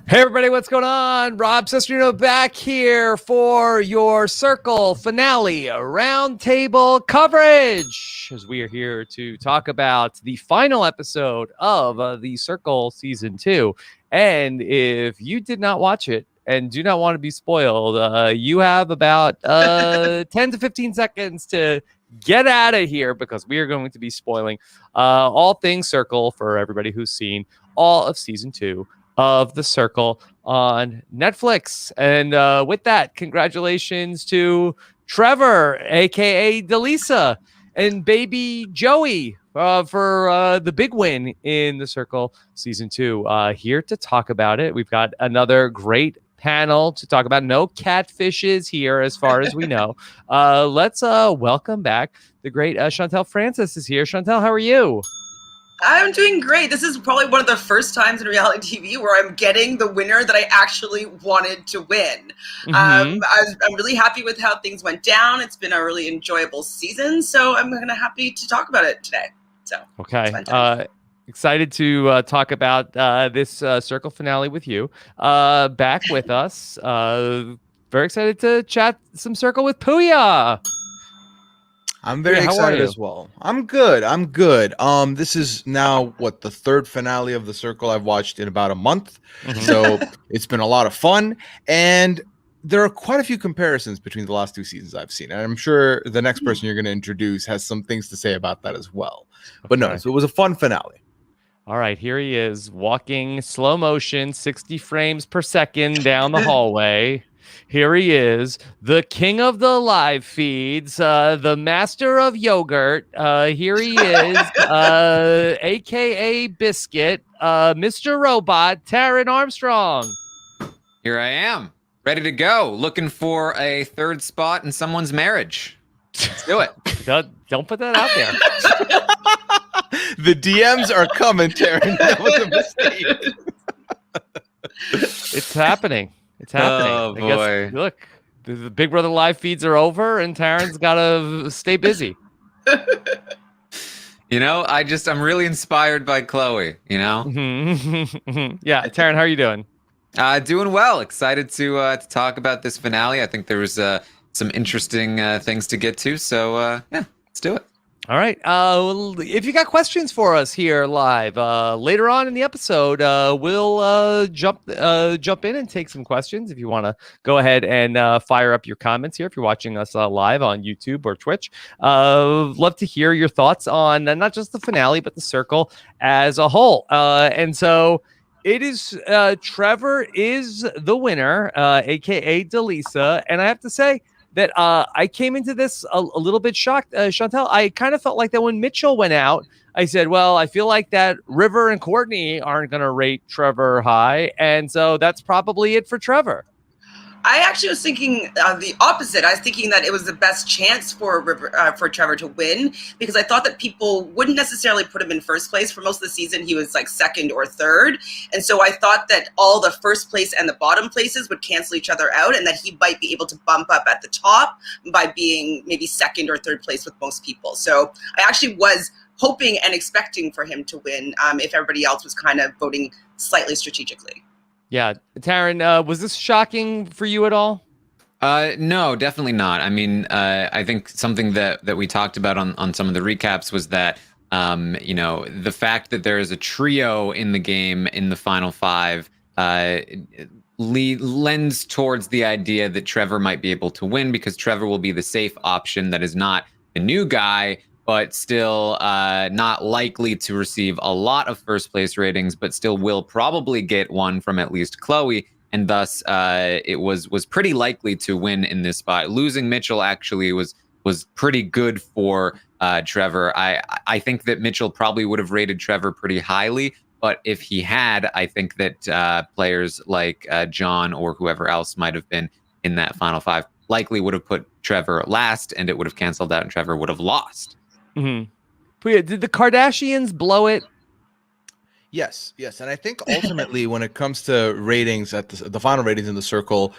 Hey everybody, what's going on? Cesternino back here for your Circle finale roundtable coverage, as we are here to talk about the final episode of the Circle season 2. And if you did not watch it and do not want to be spoiled, you have about 10 to 15 seconds to get out of here, because we are going to be spoiling all things Circle for everybody who's seen all of season 2 of the Circle on Netflix. And with that, congratulations to Trevor, aka Delisa, and baby Joey for the big win in the Circle season 2. Here to talk about it, we've got another great panel to talk about. No catfishes here, as far as we know. Let's welcome back the great Chantele Francis is here. Chantele, how are you? I'm doing great. This is probably one of the first times in reality TV where I'm getting the winner that I actually wanted to win. I'm really happy with how things went down. It's been a really enjoyable season, so I'm happy to talk about it today. So okay, excited to talk about this Circle finale with you. Back with us. Very excited to chat some Circle with Pooya. I'm very excited as well. I'm good. This is now the third finale of the Circle I've watched in about a month. So it's been a lot of fun. And there are quite a few comparisons between the last two seasons I've seen. And I'm sure the next person you're going to introduce has some things to say about that as well. Okay. But no, so it was a fun finale. All right, here he is, walking slow motion, 60 frames per second down the hallway. Here he is, the king of the live feeds, the master of yogurt. Here he is, a.k.a. Biscuit, Mr. Robot, Taran Armstrong. Here I am, ready to go, looking for a third spot in someone's marriage. Let's do it. Don't put that out there. The DMs are coming, Taran. That was a mistake. It's happening. It's happening. Oh, boy. Guess, look, the Big Brother live feeds are over, and Taran's got to stay busy. You know, I'm really inspired by Chloe, you know? Yeah, Taran, how are you doing? Doing well. Excited to talk about this finale. I think there was some interesting things to get to, so yeah, let's do it. All right. If you got questions for us here live, later on in the episode, we'll jump in and take some questions. If you want to go ahead and fire up your comments here, if you're watching us live on YouTube or Twitch, love to hear your thoughts on not just the finale, but the Circle as a whole. And so it is Trevor is the winner, aka Delisa, and I have to say that I came into this a little bit shocked. Chantele, I kind of felt like that when Mitchell went out, I said, well, I feel like that River and Courtney aren't going to rate Trevor high. And so that's probably it for Trevor. I actually was thinking the opposite. I was thinking that it was the best chance for Trevor to win, because I thought that people wouldn't necessarily put him in first place. For most of the season, he was like second or third. And so I thought that all the first place and the bottom places would cancel each other out, and that he might be able to bump up at the top by being maybe second or third place with most people. So I actually was hoping and expecting for him to win if everybody else was kind of voting slightly strategically. Yeah. Taran, was this shocking for you at all? No, definitely not. I mean, I think something that we talked about on some of the recaps was that, you know, the fact that there is a trio in the game in the final five lends towards the idea that Trevor might be able to win, because Trevor will be the safe option that is not the new guy, but still not likely to receive a lot of first place ratings, but still will probably get one from at least Chloe, and thus it was pretty likely to win in this spot. Losing Mitchell actually was pretty good for Trevor. I think that Mitchell probably would have rated Trevor pretty highly, but if he had, I think that players like John or whoever else might have been in that final five likely would have put Trevor last, and it would have canceled out, and Trevor would have lost. Pooya, did the Kardashians blow it? Yes. And I think ultimately when it comes to ratings at the final ratings in the Circle,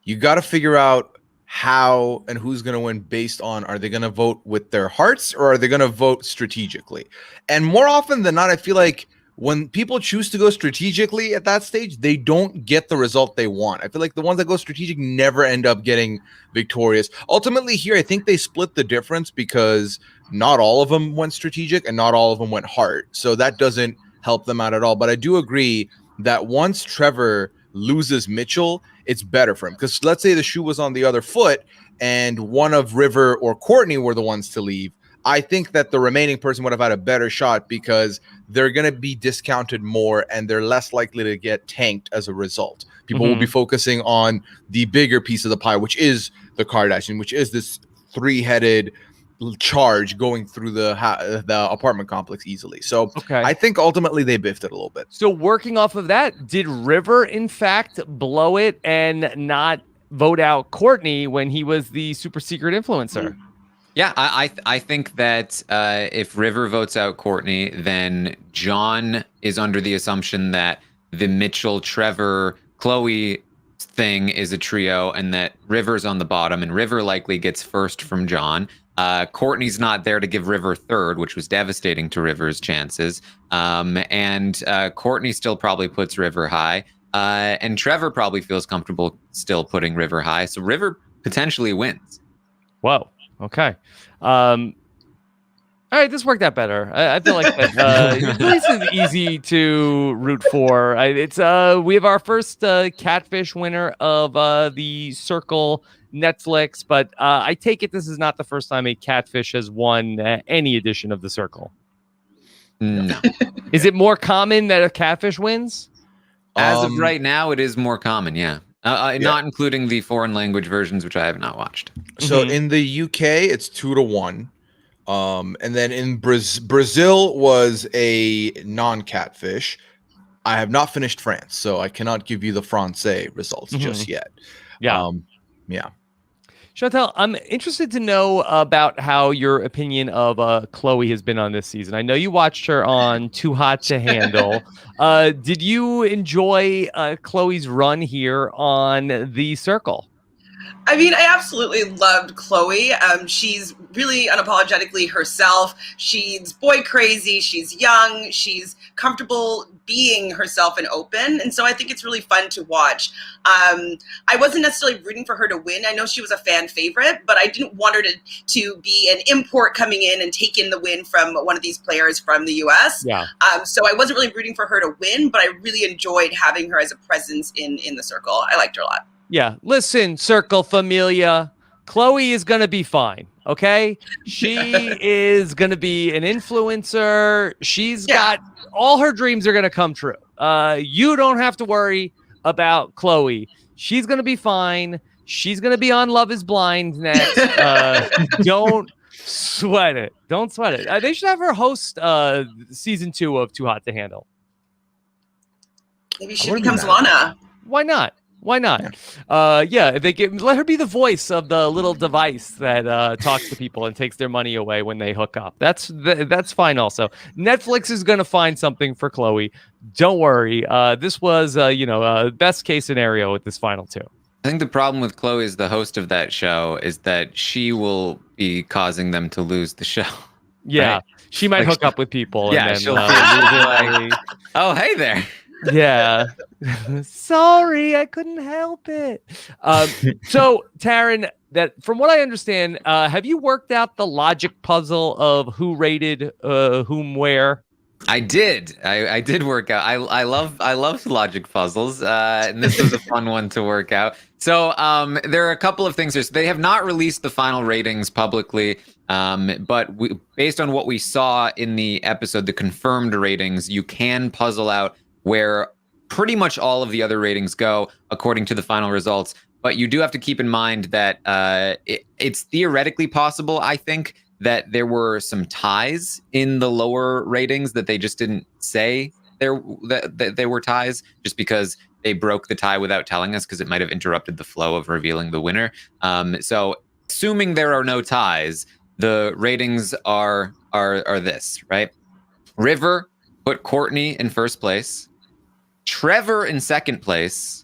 you got to figure out how and who's going to win based on, are they going to vote with their hearts or are they going to vote strategically? And more often than not, I feel like when people choose to go strategically at that stage, they don't get the result they want. I feel like the ones that go strategic never end up getting victorious. Ultimately here, I think they split the difference because not all of them went strategic and not all of them went heart. So that doesn't help them out at all. But I do agree that once Trevor loses Mitchell, it's better for him. Because let's say the shoe was on the other foot and one of River or Courtney were the ones to leave. I think that the remaining person would have had a better shot because they're going to be discounted more and they're less likely to get tanked as a result. People will be focusing on the bigger piece of the pie, which is the Kardashian, which is this three-headed charge going through the apartment complex easily. So I think ultimately they biffed it a little bit. So working off of that, did River in fact blow it and not vote out Courtney when he was the super secret influencer? Yeah, I think that if River votes out Courtney, then John is under the assumption that the Mitchell, Trevor, Chloe thing is a trio and that River's on the bottom and River likely gets first from John. Courtney's not there to give River third, which was devastating to River's chances. And Courtney still probably puts River high. And Trevor probably feels comfortable still putting River high. So River potentially wins. Whoa. Okay. All right, this worked out better. I feel like that, this is easy to root for. We have our first catfish winner of the Circle Netflix, but I take it this is not the first time a catfish has won any edition of the Circle. No. Is it more common that a catfish wins? As of right now, it is more common, yeah. Not including the foreign language versions, which I have not watched. So in the UK, it's 2-1. And then in Brazil was a non-catfish. I have not finished France, so I cannot give you the Francais results just yet. Yeah. Yeah. Chantele, I'm interested to know about how your opinion of Chloe has been on this season. I know you watched her on Too Hot to Handle. Did you enjoy Chloe's run here on the Circle? I mean, I absolutely loved Chloe. She's really unapologetically herself. She's boy crazy. She's young. She's comfortable being herself and open. And so I think it's really fun to watch. I wasn't necessarily rooting for her to win. I know she was a fan favorite, but I didn't want her to be an import coming in and taking the win from one of these players from the US. Yeah. So I wasn't really rooting for her to win, but I really enjoyed having her as a presence in the Circle. I liked her a lot. Yeah. Listen, Circle Familia, Chloe is going to be fine. Okay. She is going to be an influencer. She's got all her dreams are going to come true. You don't have to worry about Chloe. She's going to be fine. She's going to be on Love is Blind next. Don't sweat it. Don't sweat it. They should have her host season 2 of Too Hot to Handle. Maybe she becomes Lana. Why not? Why not? If they let her be the voice of the little device that talks to people and takes their money away when they hook up. That's fine. Also, Netflix is going to find something for Chloe. Don't worry. This was best case scenario with this final 2. I think the problem with Chloe as the host of that show is that she will be causing them to lose the show. Yeah, right? She might hook up with people. Yeah, and then, she'll be like, oh, hey there. Yeah. Sorry, I couldn't help it. So, Taran, that from what I understand, have you worked out the logic puzzle of who rated whom where? I did. I did work out. I love logic puzzles, and this was a fun one to work out. So there are a couple of things here. So they have not released the final ratings publicly, but based on what we saw in the episode, the confirmed ratings, you can puzzle out where pretty much all of the other ratings go according to the final results. But you do have to keep in mind that it's theoretically possible, I think, that there were some ties in the lower ratings that they just didn't say that they were ties, just because they broke the tie without telling us, because it might have interrupted the flow of revealing the winner. So assuming there are no ties, the ratings are this, right? River put Courtney in first place, Trevor in second place,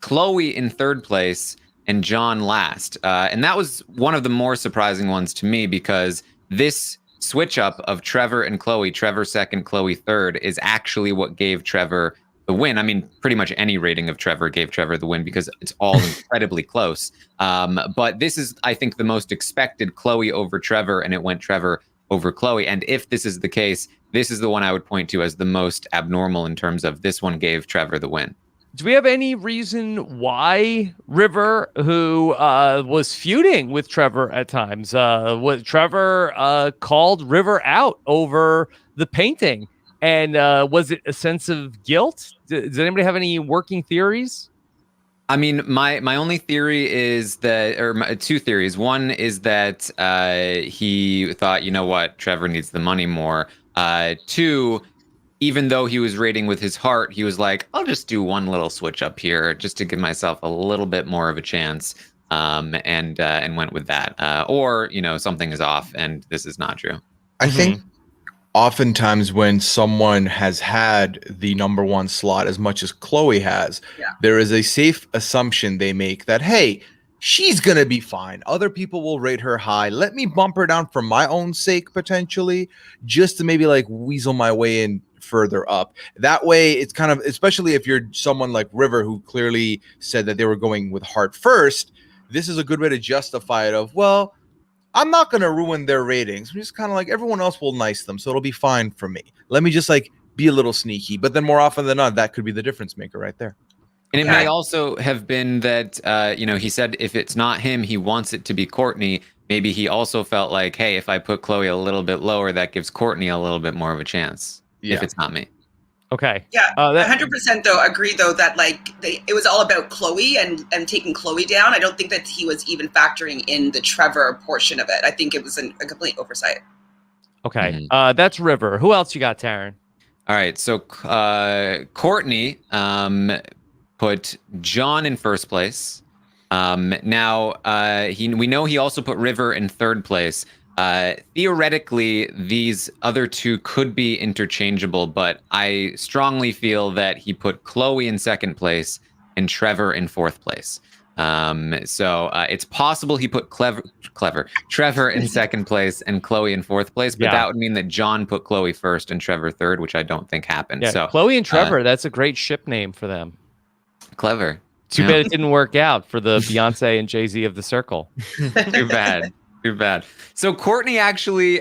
Chloe in third place, and John last. And that was one of the more surprising ones to me, because this switch up of Trevor and Chloe, Trevor second, Chloe third, is actually what gave Trevor the win. I mean, pretty much any rating of Trevor gave Trevor the win because it's all incredibly close. But this is, I think, the most expected Chloe over Trevor, and it went Trevor over Chloe. And if this is the case, this is the one I would point to as the most abnormal in terms of this one gave Trevor the win. Do we have any reason why River, who was feuding with Trevor at times, Trevor called River out over the painting? And was it a sense of guilt? Does anybody have any working theories? I mean, my only theory is that, or two theories. One is that he thought, you know what, Trevor needs the money more. Two, even though he was rating with his heart, he was like, I'll just do one little switch up here just to give myself a little bit more of a chance, and went with that. Or, you know, something is off and this is not true. I think oftentimes when someone has had the number one slot as much as Chloe has, there is a safe assumption they make that, hey, she's going to be fine. Other people will rate her high. Let me bump her down for my own sake, potentially, just to maybe like weasel my way in further up. That way, it's kind of, especially if you're someone like River, who clearly said that they were going with heart first, this is a good way to justify it of, well, I'm not going to ruin their ratings. I'm just kind of like, everyone else will nice them, so it'll be fine for me. Let me just like be a little sneaky. But then more often than not, that could be the difference maker right there. And it may also have been that, you know, he said if it's not him, he wants it to be Courtney. Maybe he also felt like, hey, if I put Chloe a little bit lower, that gives Courtney a little bit more of a chance. If it's not me. Okay. Yeah, 100% though. Agree though that like it was all about Chloe and taking Chloe down. I don't think that he was even factoring in the Trevor portion of it. I think it was a complete oversight. Okay. That's River. Who else you got, Taran? All right. So Courtney put John in first place. Now we know he also put River in third place. Theoretically, these other two could be interchangeable, but I strongly feel that he put Chloe in second place and Trevor in fourth place. So it's possible he put Trevor in second place and Chloe in fourth place, but that would mean that John put Chloe first and Trevor third, which I don't think happened. So Chloe and Trevor, that's a great ship name for them. Clever. Too bad it didn't work out for the Beyonce and Jay-Z of the Circle. Too bad. Too bad. So Courtney actually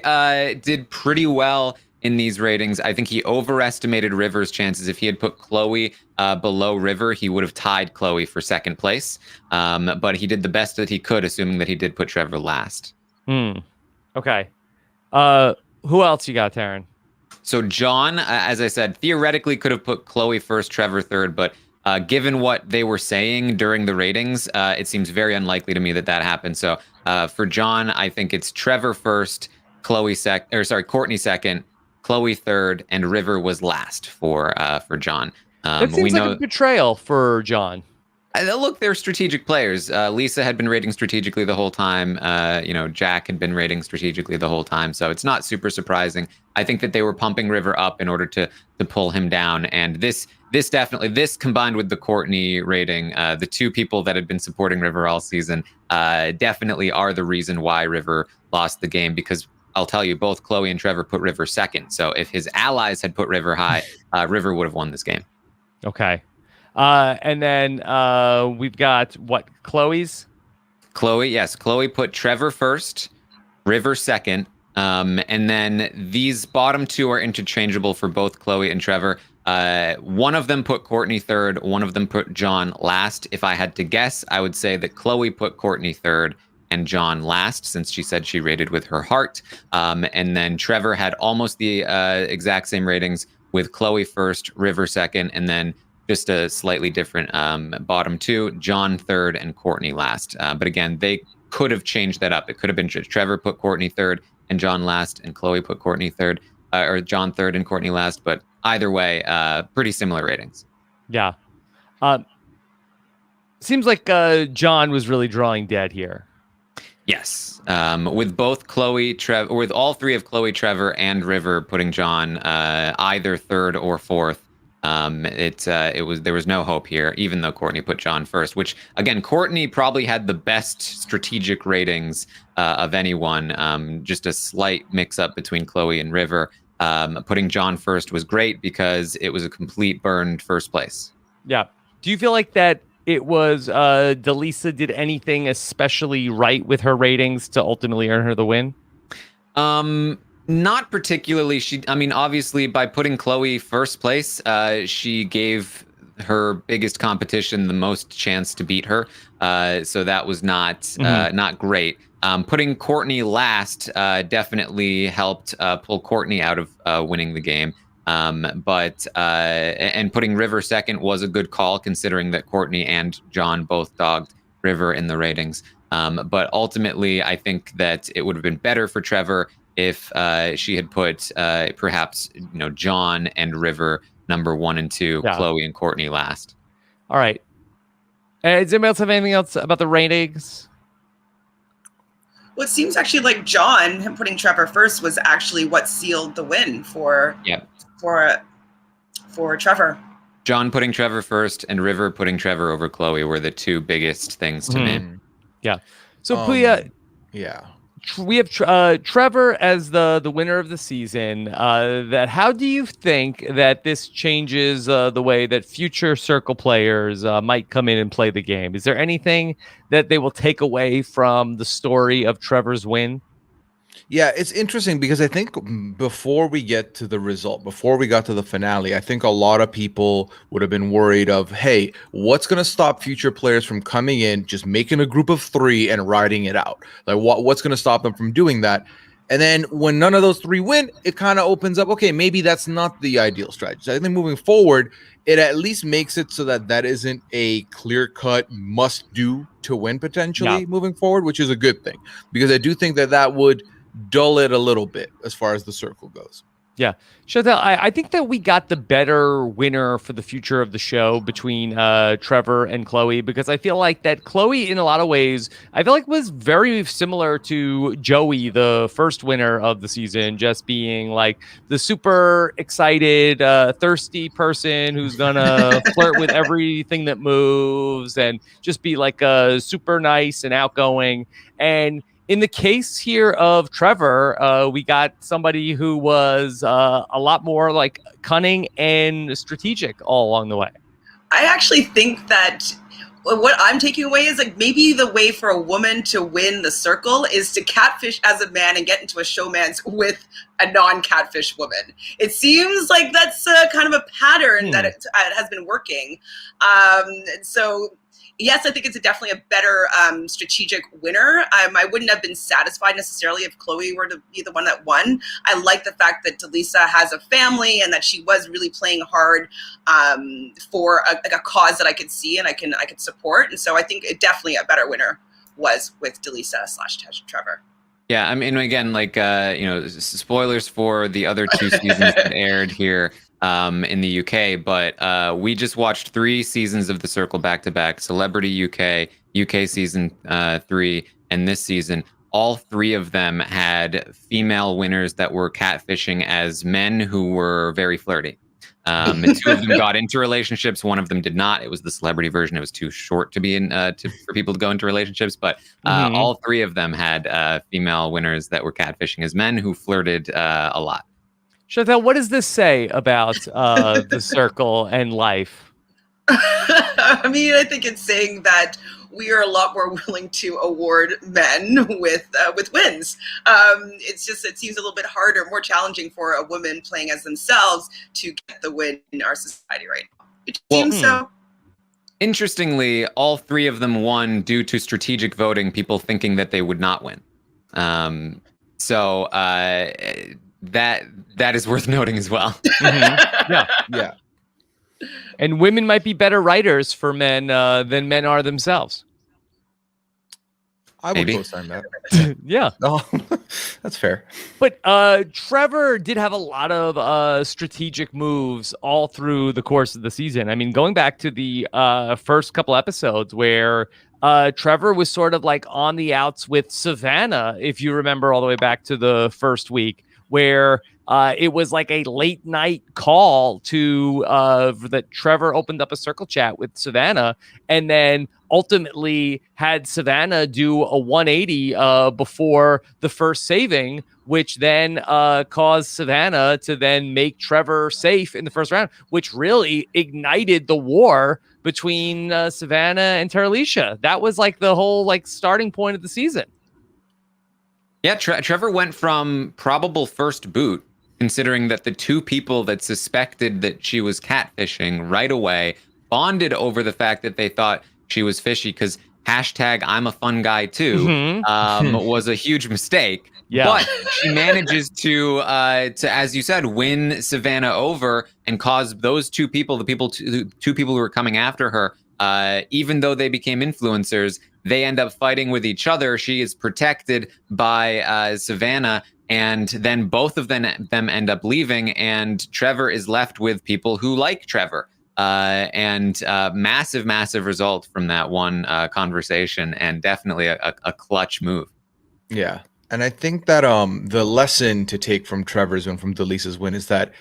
did pretty well in these ratings. I think he overestimated River's chances. If he had put Chloe below River, he would have tied Chloe for second place. But he did the best that he could, assuming that he did put Trevor last. Okay. Who else you got, Taran? So John, as I said, theoretically could have put Chloe first, Trevor third, but given what they were saying during the ratings, it seems very unlikely to me that happened. So for John, I think it's Trevor first, Courtney second, Chloe third, and River was last for John. That seems like a betrayal for John. Look, they're strategic players. Lisa had been rating strategically the whole time. Jack had been rating strategically the whole time. So it's not super surprising. I think that they were pumping River up in order to pull him down. And this combined with the Courtney rating, the two people that had been supporting River all season, definitely are the reason why River lost the game. Because I'll tell you, both Chloe and Trevor put River second. So if his allies had put River high, River would have won this game. Okay. And then we've got Chloe's? Chloe, yes. Chloe put Trevor first, River second. And then these bottom two are interchangeable for both Chloe and Trevor. One of them put Courtney third, one of them put John last. If I had to guess, I would say that Chloe put Courtney third and John last, since she said she rated with her heart. And then Trevor had almost the exact same ratings with Chloe first, River second, and then just a slightly different bottom two, John third and Courtney last. But again, they could have changed that up. It could have been Trevor put Courtney third and John last, and Chloe put Courtney third, or John third and Courtney last. But either way, pretty similar ratings. Yeah. Seems like John was really drawing dead here. Yes. With both with all three of Chloe, Trevor, and River putting John either third or fourth. There was no hope here, even though Courtney put John first, which again, Courtney probably had the best strategic ratings of anyone. Just a slight mix up between Chloe and River. Putting John first was great because it was a complete burned first place. Yeah. Do you feel like that it was Delisa did anything especially right with her ratings to ultimately earn her the win? Not particularly. Obviously, by putting Chloe first place, she gave her biggest competition the most chance to beat her. So that was not great. Putting Courtney last definitely helped pull Courtney out of winning the game. But putting River second was a good call, considering that Courtney and John both dogged River in the ratings. But ultimately, I think that it would have been better for Trevor if she had put perhaps John and River number 1 and 2, Chloe and Courtney last. All right. Does anybody else have anything else about the ratings? Well, it seems actually like John, him putting Trevor first, was actually what sealed the win for Trevor. John putting Trevor first and River putting Trevor over Chloe were the two biggest things to me. Yeah. So Pooya, we have Trevor as the winner of the season. How do you think that this changes the way that future Circle players might come in and play the game? Is there anything that they will take away from the story of Trevor's win? Yeah, it's interesting because I think before we get to the result, before we got to the finale, I think a lot of people would have been worried of, hey, what's going to stop future players from coming in, just making a group of 3 and riding it out? Like, what's going to stop them from doing that? And then when none of those 3 win, it kind of opens up, okay, maybe that's not the ideal strategy. So I think moving forward, it at least makes it so that isn't a clear-cut must-do to win potentially moving forward, which is a good thing. Because I do think that would dull it a little bit as far as the Circle goes. Yeah. Chantele, I think that we got the better winner for the future of the show between Trevor and Chloe, because I feel like that Chloe, in a lot of ways, I feel like was very similar to Joey, the first winner of the season, just being like the super excited, thirsty person who's going to flirt with everything that moves and just be like super nice and outgoing. And in the case here of Trevor, we got somebody who was a lot more like cunning and strategic all along the way. I actually think that what I'm taking away is like maybe the way for a woman to win the Circle is to catfish as a man and get into a showmance with a non-catfish woman. It seems like that's kind of a pattern that it has been working. So yes, I think it's definitely a better strategic winner. I wouldn't have been satisfied necessarily if Chloe were to be the one that won. I like the fact that Delisa has a family and that she was really playing hard for a cause that I could see and I could support. And so I think it definitely a better winner was with Delisa / Trevor. Yeah, I mean, again, like, spoilers for the other 2 seasons that aired here in the UK, but we just watched 3 seasons of The Circle back-to-back, Celebrity UK season 3, and this season. All 3 of them had female winners that were catfishing as men who were very flirty. 2 of them got into relationships. 1 of them did not. It was the celebrity version. It was too short to be in for people to go into relationships. But all 3 of them had female winners that were catfishing as men who flirted a lot. Chantele, what does this say about the Circle and life? I mean, I think it's saying that we are a lot more willing to award men with wins. It seems a little bit harder, more challenging for a woman playing as themselves to get the win in our society right now. It seems so. Interestingly, all 3 of them won due to strategic voting, people thinking that they would not win. So that is worth noting as well. Yeah. And women might be better writers for men than men are themselves. I would co-sign that. Yeah. No, that's fair. But Trevor did have a lot of strategic moves all through the course of the season. I mean, going back to the first couple episodes where Trevor was sort of like on the outs with Savannah, if you remember all the way back to the first week, where it was like a late night call to that Trevor opened up a circle chat with Savannah, and then ultimately had Savannah do a 180 before the first saving, which then caused Savannah to then make Trevor safe in the first round, which really ignited the war between Savannah and Teralicia. That was like the whole like starting point of the season. Yeah, Trevor went from probable first boot, considering that the two people that suspected that she was catfishing right away bonded over the fact that they thought she was fishy, because hashtag I'm a fun guy too was a huge mistake. Yeah. But she manages to as you said, win Savannah over and cause those two people, the two people who were coming after her, even though they became influencers, they end up fighting with each other. She is protected by Savannah, and then both of them end up leaving, and Trevor is left with people who like Trevor. And massive result from that one conversation, and definitely a clutch move. Yeah. And I think that the lesson to take from Trevor's and from Delisa's win is that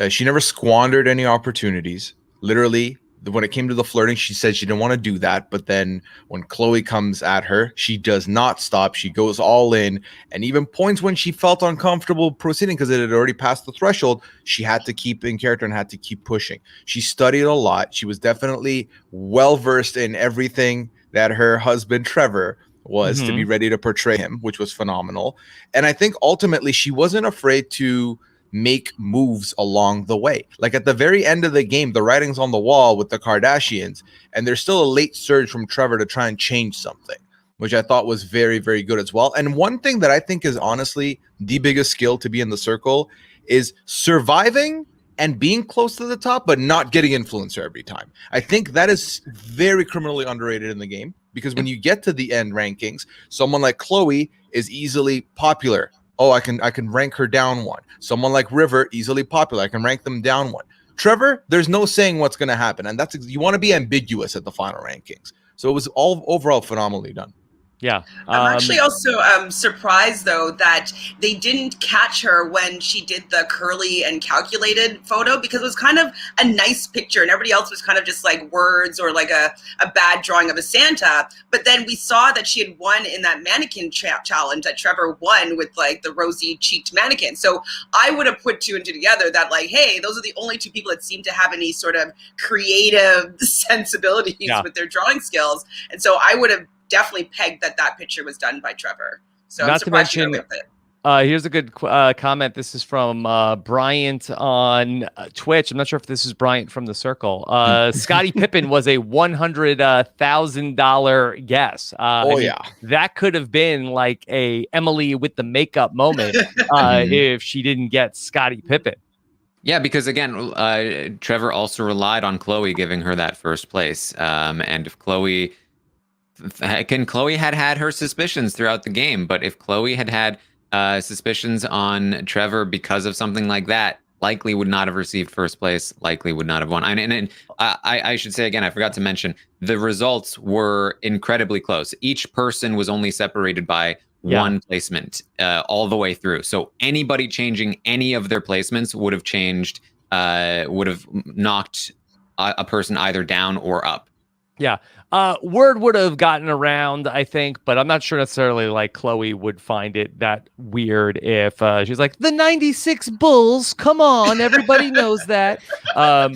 she never squandered any opportunities. Literally, when it came to the flirting, she said she didn't want to do that. But then when Chloe comes at her, she does not stop. She goes all in, and even points when she felt uncomfortable proceeding because it had already passed the threshold. She had to keep in character and had to keep pushing. She studied a lot. She was definitely well-versed in everything that her husband, Trevor, was to be ready to portray him, which was phenomenal. And I think ultimately she wasn't afraid to make moves along the way. Like at the very end of the game, the writing's on the wall with the Kardashians, and there's still a late surge from Trevor to try and change something, which I thought was very, very good as well. And one thing that I think is honestly the biggest skill to be in the circle is surviving and being close to the top, but not getting influencer every time. I think that is very criminally underrated in the game, because when you get to the end rankings, someone like Chloe is easily popular. Oh, I can rank her down one. Someone like River, easily popular. I can rank them down one. Trevor, there's no saying what's going to happen. And you want to be ambiguous at the final rankings. So it was all overall phenomenally done. Yeah. I'm actually also surprised, though, that they didn't catch her when she did the curly and calculated photo, because it was kind of a nice picture and everybody else was kind of just like words or like a bad drawing of a Santa. But then we saw that she had won in that mannequin challenge, that Trevor won with like the rosy cheeked mannequin. So I would have put two and two together that like, hey, those are the only two people that seem to have any sort of creative sensibilities with their drawing skills. And so I would have definitely pegged that picture was done by Trevor. So not to mention, here's a good comment. This is from Bryant on Twitch. I'm not sure if this is Bryant from the Circle. Scottie Pippen was a $100,000 guess. That could have been like a Emily with the makeup moment if she didn't get Scottie Pippen. Yeah, because again, Trevor also relied on Chloe giving her that first place. And if Chloe had her suspicions throughout the game, but if Chloe had suspicions on Trevor because of something like that, likely would not have received first place, likely would not have won. And I should say again, I forgot to mention, the results were incredibly close. Each person was only separated by one placement all the way through. So anybody changing any of their placements would have knocked a person either down or up. Yeah. Word would have gotten around, I think, but I'm not sure necessarily like Chloe would find it that weird if she's like, the 96 Bulls, come on, everybody knows that. No,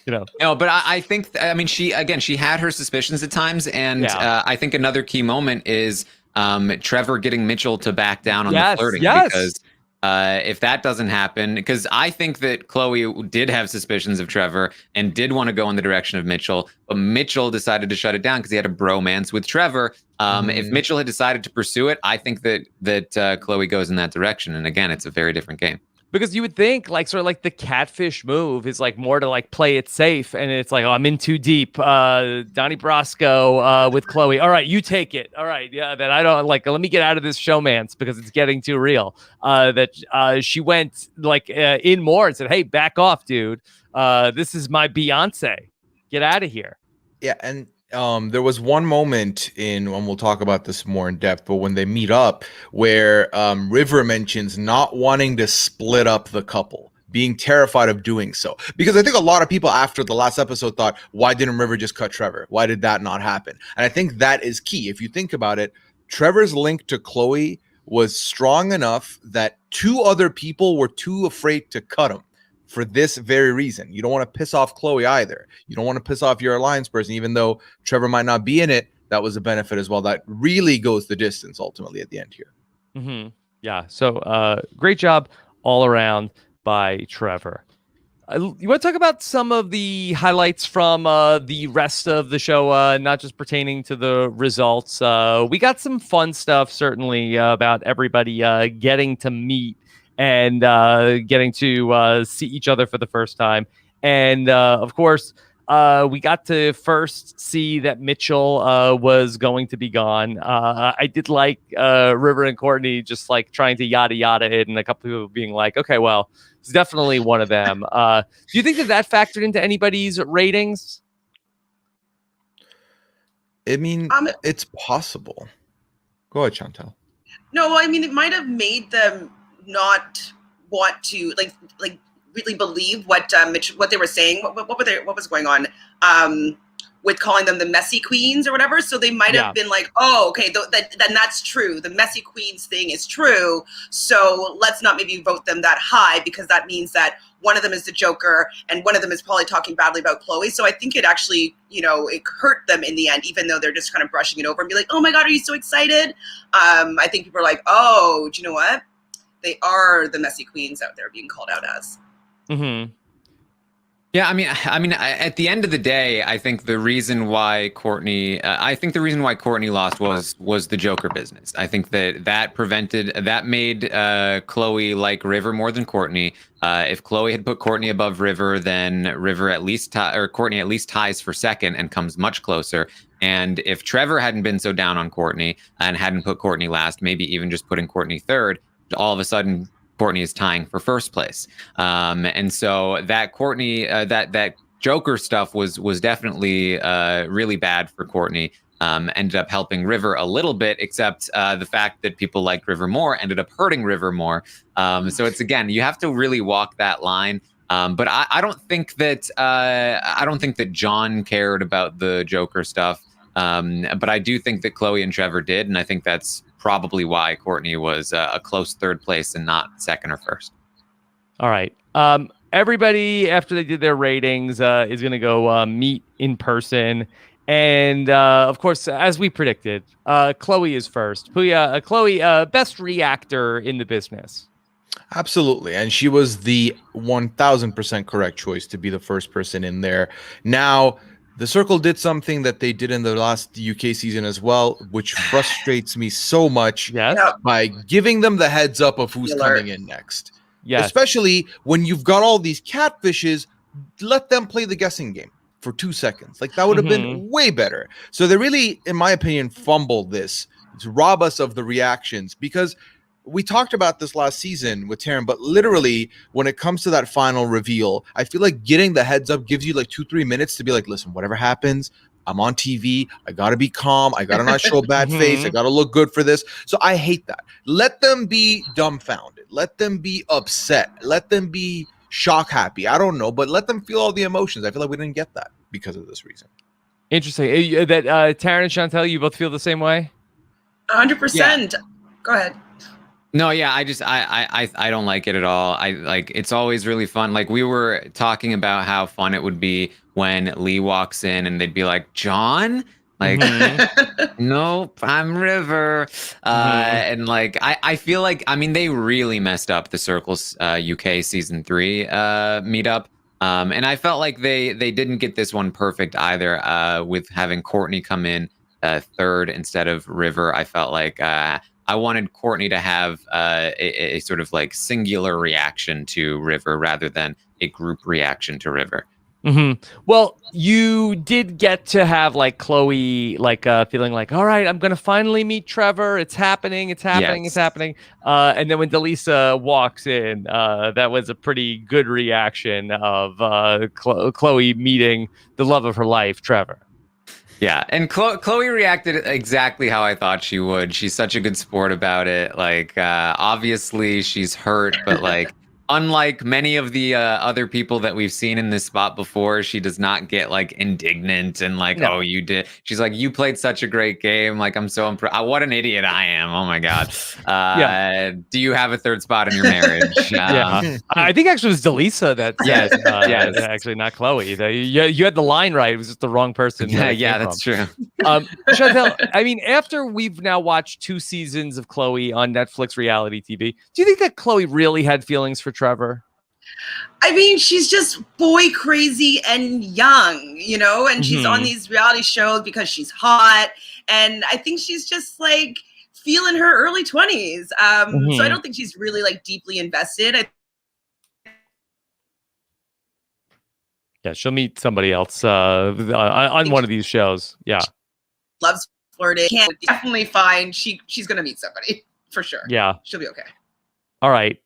but I think, she had her suspicions at times, and I think another key moment is Trevor getting Mitchell to back down on the flirting, because if that doesn't happen, because I think that Chloe did have suspicions of Trevor and did want to go in the direction of Mitchell, but Mitchell decided to shut it down because he had a bromance with Trevor. If Mitchell had decided to pursue it, I think that Chloe goes in that direction. And again, it's a very different game. Because you would think like sort of like the catfish move is like more to like play it safe, and it's like, oh, I'm in too deep. Donnie Brasco with Chloe. All right, you take it. All right, yeah. That I don't like. Let me get out of this showmance because it's getting too real. That she went like in more and said, "Hey, back off, dude. This is my Beyonce. Get out of here." Yeah, and there was one moment and we'll talk about this more in depth, but when they meet up, where River mentions not wanting to split up the couple, being terrified of doing so. Because I think a lot of people after the last episode thought, why didn't River just cut Trevor? Why did that not happen? And I think that is key. If you think about it, Trevor's link to Chloe was strong enough that two other people were too afraid to cut him. For this very reason. You don't want to piss off Chloe either. You don't want to piss off your alliance person, even though Trevor might not be in it. That was a benefit as well. That really goes the distance ultimately at the end here. Mm-hmm. Yeah. So great job all around by Trevor. You want to talk about some of the highlights from the rest of the show, not just pertaining to the results. We got some fun stuff, certainly, about everybody getting to meet and getting to see each other for the first time. And, of course, we got to first see that Mitchell was going to be gone. I did like River and Courtney just like trying to yada it, and a couple people being like, okay, well, it's definitely one of them. Do you think that factored into anybody's ratings? I mean, it's possible. Go ahead, Chantele. No, I mean, it might have made them not want to like really believe what they were saying. What was going on with calling them the messy queens or whatever. So they might have been like, oh, okay, then that's true. The messy queens thing is true. So let's not maybe vote them that high, because that means that one of them is the Joker and one of them is probably talking badly about Chloe. So I think it actually, it hurt them in the end, even though they're just kind of brushing it over and be like, oh my God, are you so excited? I think people are like, oh, do you know what? They are the messy queens out there being called out as. Mm-hmm. Yeah, I mean, at the end of the day, I think the reason why Courtney lost was the Joker business. I think that made Chloe like River more than Courtney. If Chloe had put Courtney above River, then Courtney at least ties for second and comes much closer. And if Trevor hadn't been so down on Courtney and hadn't put Courtney last, maybe even just putting Courtney third, all of a sudden Courtney is tying for first place. And so that Courtney, that Joker stuff was definitely really bad for Courtney. Ended up helping River a little bit, except the fact that people liked River more ended up hurting River more. So it's, again, you have to really walk that line. But I don't think that John cared about the Joker stuff. But I do think that Chloe and Trevor did, and I think that's probably why Courtney was a close third place and not second or first. All right. Everybody, after they did their ratings, is going to go meet in person. And, of course, as we predicted, Chloe is first. Pooya, Chloe, best reactor in the business. Absolutely. And she was the 1000% correct choice to be the first person in there. Now, the Circle did something that they did in the last UK season as well, which frustrates me so much by giving them the heads up of who's coming in next. Yes. Especially when you've got all these catfishes, let them play the guessing game for 2 seconds. Like, that would have been way better. So they really, in my opinion, fumbled this to rob us of the reactions, because we talked about this last season with Taran, but literally when it comes to that final reveal, I feel like getting the heads up gives you like 2-3 minutes to be like, listen, whatever happens, I'm on TV. I got to be calm. I got to not show a bad face. I got to look good for this. So I hate that. Let them be dumbfounded. Let them be upset. Let them be shock happy. I don't know, but let them feel all the emotions. I feel like we didn't get that because of this reason. Interesting. That Taran and Chantele, you both feel the same way? 100%. Go ahead. No, yeah, I don't like it at all. It's always really fun. Like, we were talking about how fun it would be when Lee walks in and they'd be like, John? Like, nope, I'm River. And like, I feel like, I mean, they really messed up the Circle's UK season 3 meetup. And I felt like they didn't get this one perfect either, with having Courtney come in third instead of River. I felt like I wanted Courtney to have a sort of like singular reaction to River rather than a group reaction to River. Well, you did get to have like Chloe like feeling like, all right, I'm going to finally meet Trevor. It's happening. It's happening. And then when Delisa walks in, that was a pretty good reaction of Chloe meeting the love of her life, Trevor. Yeah, and Chloe reacted exactly how I thought she would. She's such a good sport about it. Like, obviously she's hurt, but like, unlike many of the other people that we've seen in this spot before, she does not get like indignant and like, No. oh, you did. She's like, you played such a great game. Like, I'm so impressed. What an idiot I am. Oh my God. Do you have a third spot in your marriage? Yeah, I think actually it was Delisa that said, yes. Actually not Chloe. You had the line right. It was just the wrong person. Yeah, that's true. Chantele, I mean, after we've now watched 2 seasons of Chloe on Netflix reality TV, do you think that Chloe really had feelings for Trevor? I mean, she's just boy crazy and young, you know, and she's on these reality shows because she's hot. And I think she's just like feeling her early 20s. So I don't think she's really like deeply invested. Yeah, she'll meet somebody else on one of these shows. Yeah. Loves flirting. Can't definitely find she's going to meet somebody for sure. Yeah. She'll be okay. All right.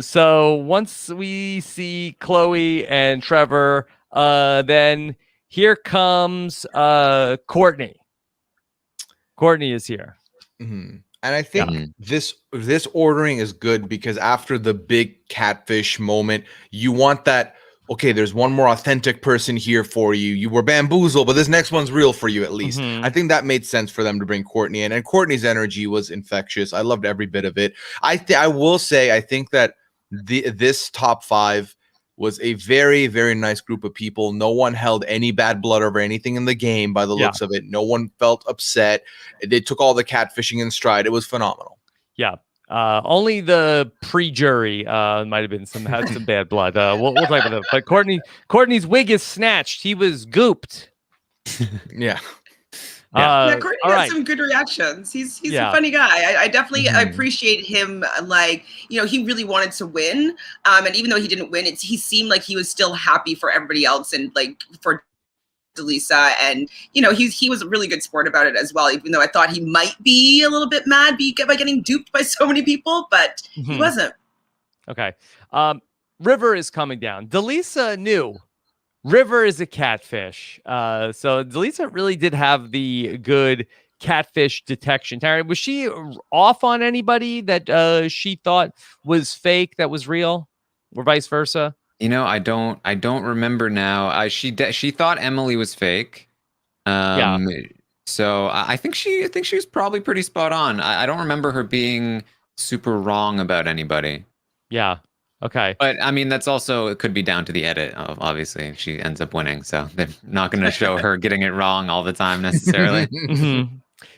So once we see Chloe and Trevor, then here comes Courtney. Courtney is here. And I think this ordering is good because after the big catfish moment, you want that. Okay, there's one more authentic person here for you. You were bamboozled, but this next one's real for you at least. I think that made sense for them to bring Courtney in, and Courtney's energy was infectious. I loved every bit of it. I will say I think that this top 5 was a very, very nice group of people. No one held any bad blood over anything in the game by the looks of it. No one felt upset. They took all the catfishing in stride. It was phenomenal. Yeah. Only the pre-jury might have been had some bad blood. We'll talk about that. But Courtney's wig is snatched. He was gooped. Yeah. Courtney has some good reactions. He's a funny guy. I definitely appreciate him. Like, you know, he really wanted to win. And even though he didn't win, he seemed like he was still happy for everybody else and like for Delisa, and you know he was a really good sport about it as well, even though I thought he might be a little bit mad by getting duped by so many people, but he wasn't. Okay. River is coming down. Delisa knew River is a catfish, so Delisa really did have the good catfish detection. Taran, was she off on anybody that she thought was fake that was real, or vice versa? You know, I don't remember now. She thought Emily was fake. So I think she was probably pretty spot on. I don't remember her being super wrong about anybody. Yeah. Okay. But I mean, that's also, it could be down to the edit. Obviously, if she ends up winning, so they're not going to show her getting it wrong all the time necessarily.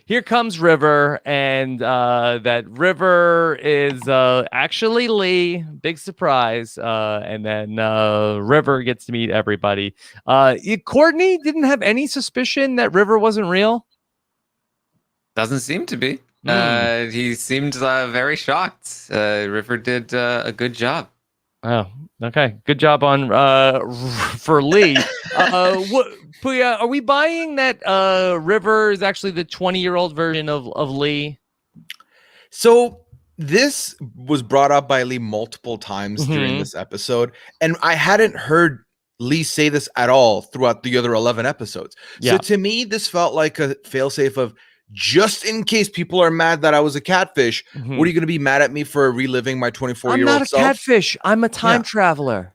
Here comes River, and that River is actually Lee. Big surprise. And then River gets to meet everybody. Courtney didn't have any suspicion that River wasn't real? Doesn't seem to be. He seemed very shocked. River did a good job. Oh, okay. Good job on for Lee. Pooya, are we buying that River is actually the 20-year-old version of Lee? So this was brought up by Lee multiple times during this episode, and I hadn't heard Lee say this at all throughout the other 11 episodes. So to me, this felt like a failsafe of, just in case people are mad that I was a catfish, what are you going to be mad at me for reliving my 24-year-old self? I'm not a catfish. I'm a time traveler.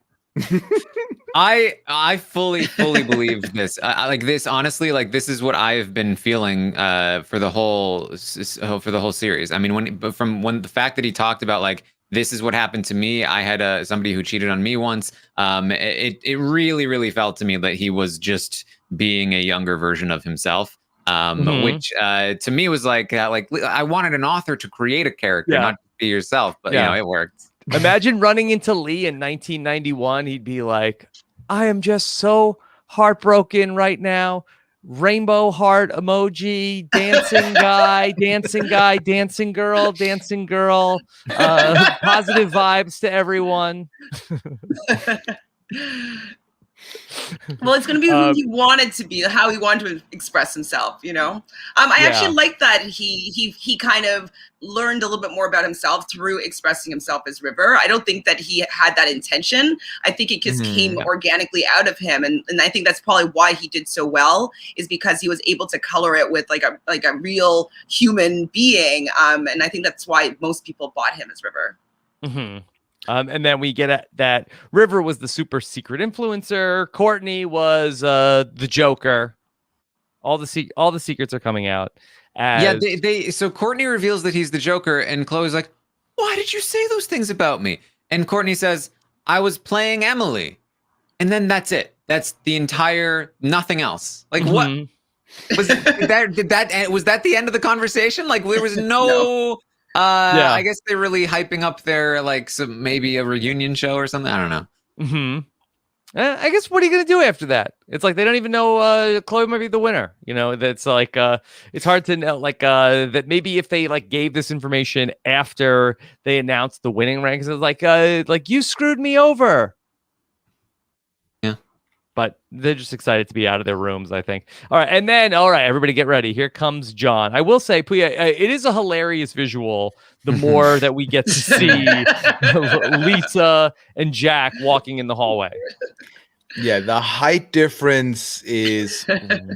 I fully believe this. Like this, honestly, like this is what I've been feeling for the whole series. I mean, from the fact that he talked about like, this is what happened to me. I had somebody who cheated on me once. It really felt to me that he was just being a younger version of himself. Which to me was like I wanted an author to create a character, not be yourself, but you know, it worked. Imagine running into Lee in 1991. He'd be like, I am just so heartbroken right now. Rainbow heart emoji, dancing guy, dancing girl, positive vibes to everyone. Well, it's going to be who he wanted to be, how he wanted to express himself, you know? I actually like that he kind of learned a little bit more about himself through expressing himself as River. I don't think that he had that intention. I think it just came organically out of him. And I think that's probably why he did so well, is because he was able to color it with like a real human being. And I think that's why most people bought him as River. Mm-hmm. And then we get at that River was the super secret influencer. Courtney was the Joker. All the secrets are coming out. So Courtney reveals that he's the Joker, and Chloe's like, "Why did you say those things about me?" And Courtney says, "I was playing Emily," and then that's it. That's the entire nothing else. Like what was that? Was that the end of the conversation? Like there was no. I guess they're really hyping up their maybe a reunion show or something. I don't know. Mm-hmm. I guess what are you gonna do after that? It's like they don't even know Chloe might be the winner. You know, that's like it's hard to know that maybe if they gave this information after they announced the winning ranks, it's like you screwed me over. But they're just excited to be out of their rooms, I think. All right, and then, everybody get ready. Here comes John. I will say, Pooya, it is a hilarious visual the more that we get to see Lisa and Jack walking in the hallway. Yeah, the height difference is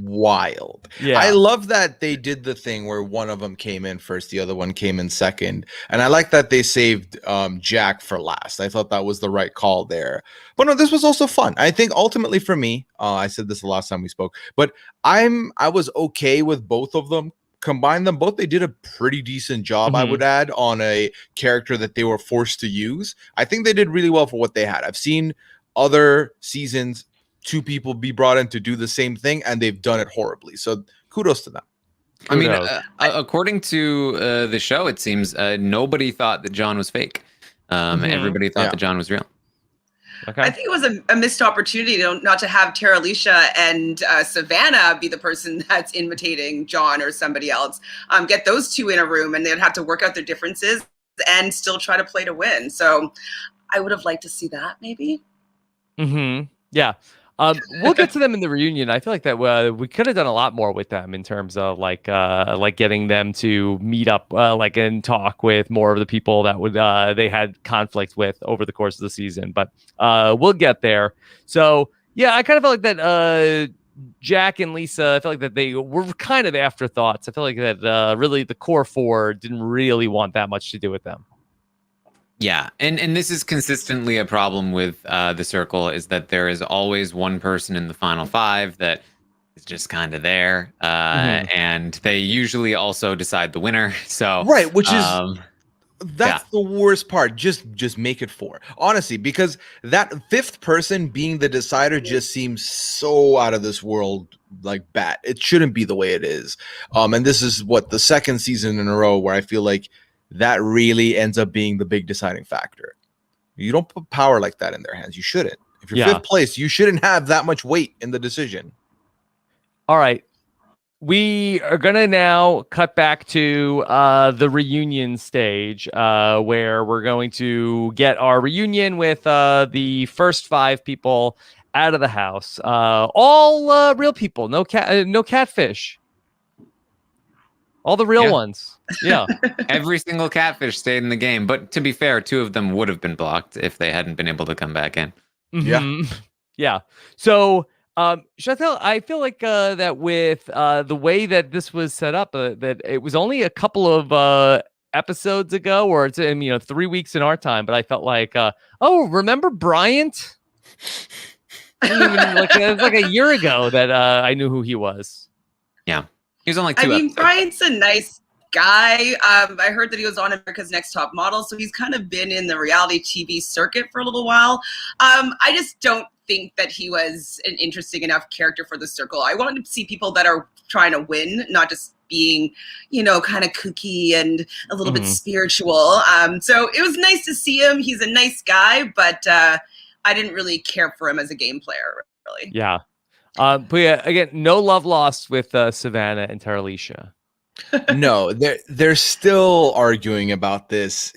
wild. Yeah. I love that they did the thing where one of them came in first, the other one came in second. And I like that they saved Jack for last. I thought that was the right call there. But no, this was also fun. I think ultimately for me, I said this the last time we spoke, but I was okay with both of them. Combine them both, they did a pretty decent job, I would add, on a character that they were forced to use. I think they did really well for what they had. I've seen other seasons, two people be brought in to do the same thing, and they've done it horribly. So kudos to them. I mean, according to the show, it seems nobody thought that John was fake. Everybody thought that John was real. Okay. I think it was a missed opportunity not to have Tara Alicia and Savannah be the person that's imitating John or somebody else. Get those two in a room, and they'd have to work out their differences and still try to play to win. So I would have liked to see that, maybe. Mm-hmm. Yeah. We'll get to them in the reunion. I feel like that we could have done a lot more with them in terms of like getting them to meet up and talk with more of the people that would they had conflict with over the course of the season. But we'll get there. So yeah, I kind of felt like that Jack and Lisa, I felt like that they were kind of afterthoughts. I feel like that really the core four didn't really want that much to do with them. Yeah, and this is consistently a problem with the Circle, is that there is always one person in the final five that is just kind of there, and they usually also decide the winner. So right, which is that's the worst part. Just make it four, honestly, because that fifth person being the decider just seems so out of this world, like bad. It shouldn't be the way it is. And this is the second season in a row where I feel like that really ends up being the big deciding factor. You don't put power like that in their hands. You shouldn't. If you're fifth place, you shouldn't have that much weight in the decision. All right. We are going to now cut back to the reunion stage where we're going to get our reunion with the first five people out of the house. All real people. No catfish. All the real ones. Yeah. Every single catfish stayed in the game. But to be fair, two of them would have been blocked if they hadn't been able to come back in. Mm-hmm. Yeah. So, Chantele, I feel like that with the way that this was set up, that it was only a couple of episodes ago, or it's 3 weeks in our time, but I felt like, remember Bryant? It was like a year ago that I knew who he was. Yeah. He was on two episodes. Bryant's a nice guy. I heard that he was on America's Next Top Model, so he's kind of been in the reality TV circuit for a little while. I just don't think that he was an interesting enough character for the Circle. I wanted to see people that are trying to win, not just being, kind of kooky and a little bit spiritual. So it was nice to see him. He's a nice guy, but I didn't really care for him as a game player, really. Yeah. But yeah, again, no love lost with Savannah and Tara Alicia. No, they're still arguing about this.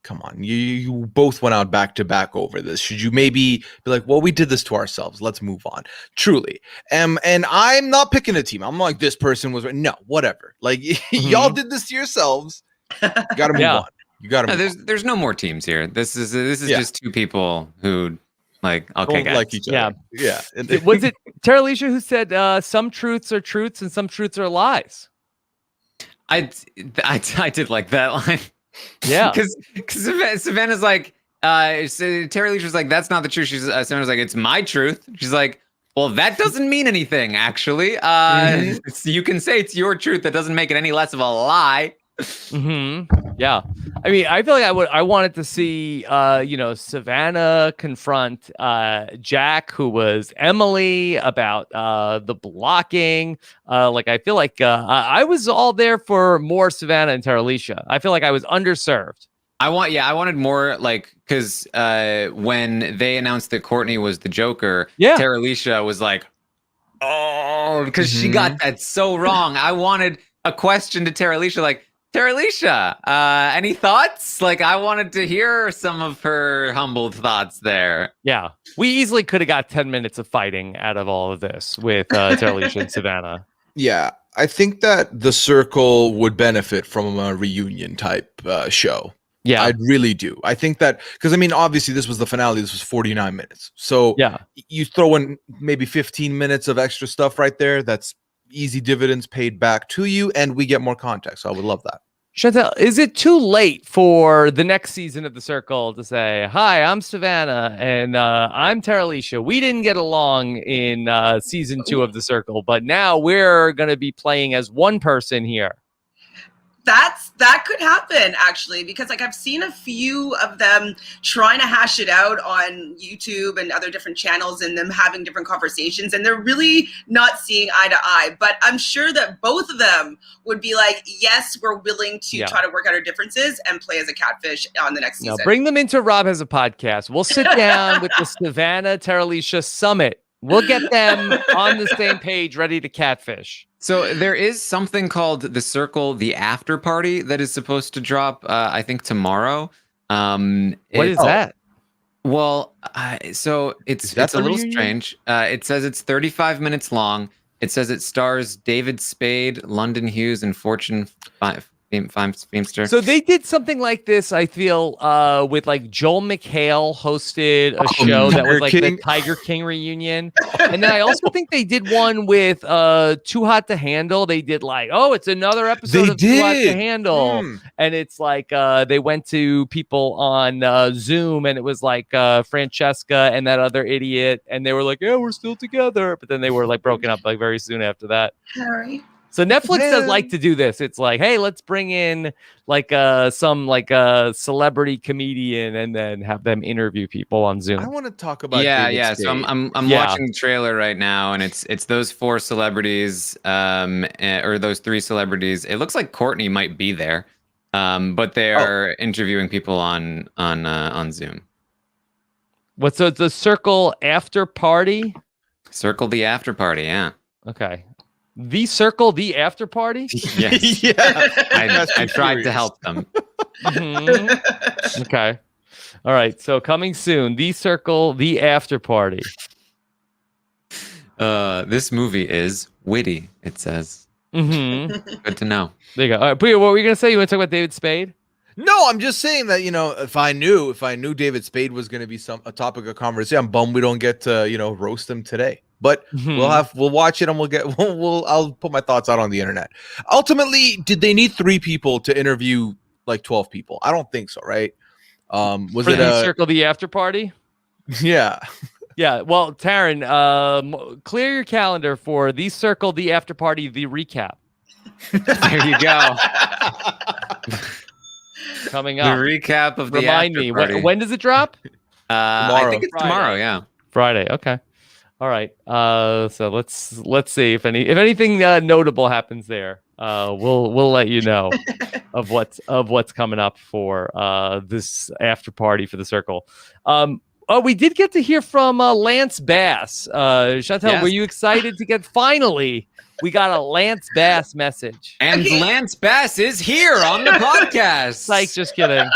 Come on, you both went out back to back over this. Should you maybe be like, well, we did this to ourselves. Let's move on. Truly. And I'm not picking a team. I'm like, this person was no, whatever. Like y'all did this to yourselves. You gotta move on. You gotta move on. There's no more teams here. This is just two people who like okay, guys. Like each other. Yeah. Was it Tara Alicia who said some truths are truths and some truths are lies? I did like that line. Yeah, because Savannah's like, Tara Alicia's like, that's not the truth. Savannah's like, it's my truth. She's like, well, that doesn't mean anything, actually. You can say it's your truth. That doesn't make it any less of a lie. Yeah, I mean, I feel like I wanted to see, Savannah confront Jack, who was Emily, about the blocking. I feel like I was all there for more Savannah and Tara Alicia. I feel like I was underserved. I wanted more, because when they announced that Courtney was the Joker, Tara Alicia was like, oh, because she got that so wrong. I wanted a question to Tara Alicia, like, Tara Alicia, any thoughts? I wanted to hear some of her humbled thoughts there. Yeah, we easily could have got 10 minutes of fighting out of all of this with Tara Alicia and Savannah. Yeah, I think that the Circle would benefit from a reunion type show. Yeah, I really do. I think that because obviously this was the finale. This was 49 minutes. So you throw in maybe 15 minutes of extra stuff right there. That's easy dividends paid back to you, and we get more context. So I would love that. Chantele, is it too late for the next season of The Circle to say, hi, I'm Savannah, and I'm Tara Alicia. We didn't get along in season 2 of The Circle, but now we're going to be playing as one person here? That could happen, actually, because I've seen a few of them trying to hash it out on YouTube and other different channels, and them having different conversations, and they're really not seeing eye to eye. But I'm sure that both of them would be like, yes, we're willing to try to work out our differences and play as a catfish on the next season. Now bring them into Rob Has a Podcast. We'll sit down with the Savannah Tara Alicia Summit. We'll get them on the same page, ready to catfish. So there is something called The Circle, the After Party, that is supposed to drop, I think, tomorrow. What is that? Well, so it's a little strange. It says it's 35 minutes long. It says it stars David Spade, London Hughes, and Fortune Feimster. So they did something like this, I feel, with Joel McHale hosted a show that was the Tiger King reunion. And then I also think they did one with Too Hot to Handle. They did it's another episode of Too Hot to Handle. And it's they went to people on Zoom, and it was Francesca and that other idiot. And they were like, yeah, we're still together. But then they were broken up very soon after that. Harry. So Netflix does like to do this. It's hey, let's bring in some celebrity comedian and then have them interview people on Zoom. I want to talk about So I'm watching the trailer right now, and it's those 4 celebrities or those 3 celebrities. It looks like Courtney might be there, but they are interviewing people on Zoom. What's the Circle After Party? Circle the After Party, yeah. Okay. The Circle, the After Party? Yes. I tried to help them. Okay. All right. So coming soon, The Circle, the After Party. This movie is witty, it says. Good to know. There you go. All right, Pooya, what were you going to say? You want to talk about David Spade? No, I'm just saying that, if I knew David Spade was going to be a topic of conversation, I'm bummed we don't get to, roast him today. But we'll watch it, and I'll put my thoughts out on the internet. Ultimately, did they need 3 people to interview 12 people? I don't think so, right? Was for it the Circle the After Party? Yeah. Yeah. Well, Taran, clear your calendar for the Circle the After Party, the recap. There you go. Coming up. The recap of the Remind me, when does it drop? I think it's tomorrow, yeah. Friday, okay. All right. So let's see if anything notable happens there. We'll let you know of what's coming up for this after party for the Circle. we did get to hear from Lance Bass. Chantele, Yes. were you excited to get finally? We got a Lance Bass message. And Lance Bass is here on the podcast. Like, just kidding.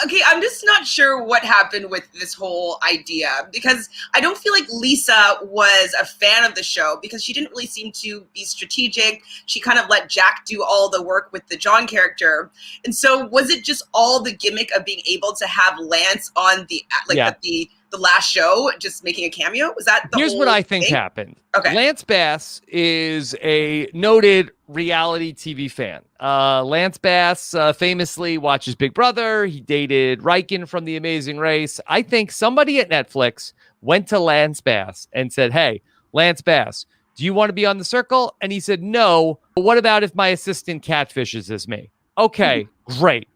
Okay, I'm just not sure what happened with this whole idea, because I don't feel like Lisa was a fan of the show, because she didn't really seem to be strategic. She kind of let Jack do all the work with the John character. And so was it just all the gimmick of being able to have Lance on the last show, just making a cameo? Was that the Here's whole what I think thing? happened. Okay. Lance Bass is a noted reality TV fan. Lance Bass famously watches Big Brother. He dated Riken from The Amazing Race. I think somebody at Netflix went to Lance Bass and said, hey, Lance Bass, do you want to be on The Circle? And he said, no. But what about if my assistant catfishes as me? Okay, great.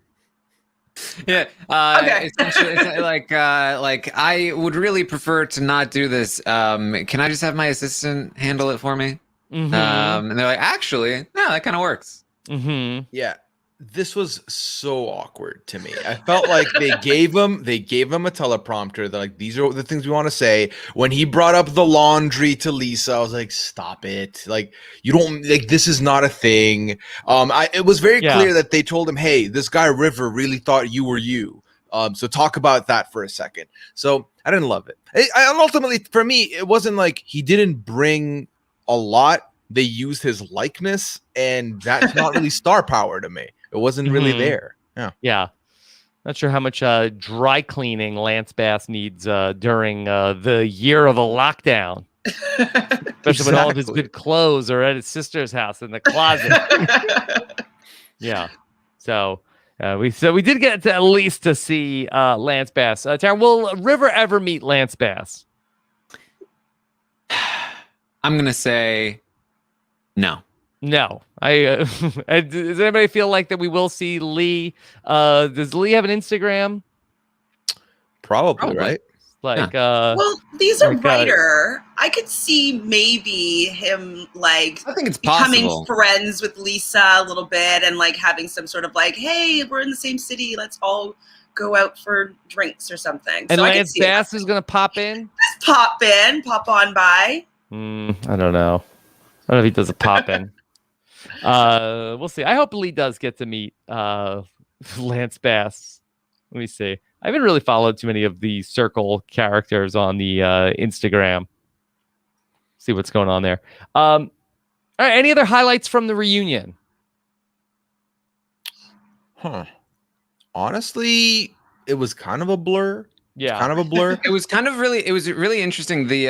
Yeah, Okay. essentially, it's like I would really prefer to not do this. Can I just have my assistant handle it for me? Mm-hmm. And they're like, actually, no, that kind of works. Mm-hmm. Yeah, this was so awkward to me. I felt like they gave him a teleprompter. They're like, these are the things we want to say. When he brought up the laundry to Lisa, I was like, stop it. Like, you don't, like, this is not a thing. It was very clear that they told him, hey, this guy River really thought you were you. So talk about that for a second. So I didn't love it. And ultimately, for me, it wasn't like he didn't bring a lot. They used his likeness, and that's not really star power to me. It wasn't really there. Yeah. Not sure how much dry cleaning Lance Bass needs during the year of a lockdown. Especially when all of his good clothes are at his sister's house in the closet. Yeah. So we did get to at least to see Lance Bass. Taran, will River ever meet Lance Bass? I'm gonna say no. No. Does anybody feel like that we will see Lee? Does Lee have an Instagram? Probably. Right? Like, well, Lee's a writer. I could see maybe him I think it's becoming possible. friends with Lisa a little bit, and like having some sort of like, hey, we're in the same city, let's all go out for drinks or something. And so Lance Bass is gonna pop in. Just pop on by. I don't know. I don't know if he does a pop in. We'll see. I hope Lee does get to meet Lance Bass. Let me see. I haven't really followed too many of the Circle characters on the Instagram. See what's going on there. All right. Any other highlights from the reunion? Honestly, it was kind of a blur. Yeah, kind of a blur. It was really interesting. The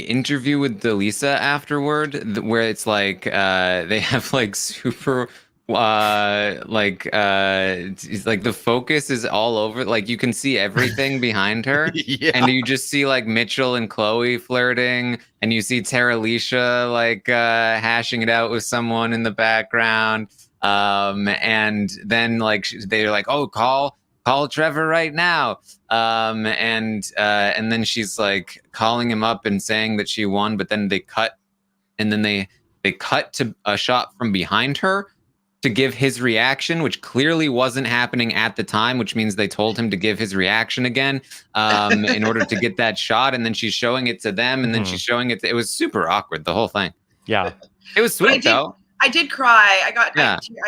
interview with Delisa afterward, where it's like they have like super it's like the focus is all over. Like you can see everything behind her, and you just see like Mitchell and Chloe flirting, and you see Tara Alicia hashing it out with someone in the background. And then they're like, oh, call Trevor right now. And then she's like calling him up and saying that she won, but then they cut to a shot from behind her to give his reaction, which clearly wasn't happening at the time, which means they told him to give his reaction again in order to get that shot. And then she's showing it to them, and then she's showing it. It was super awkward, the whole thing. Yeah. It was sweet, though. I did cry. I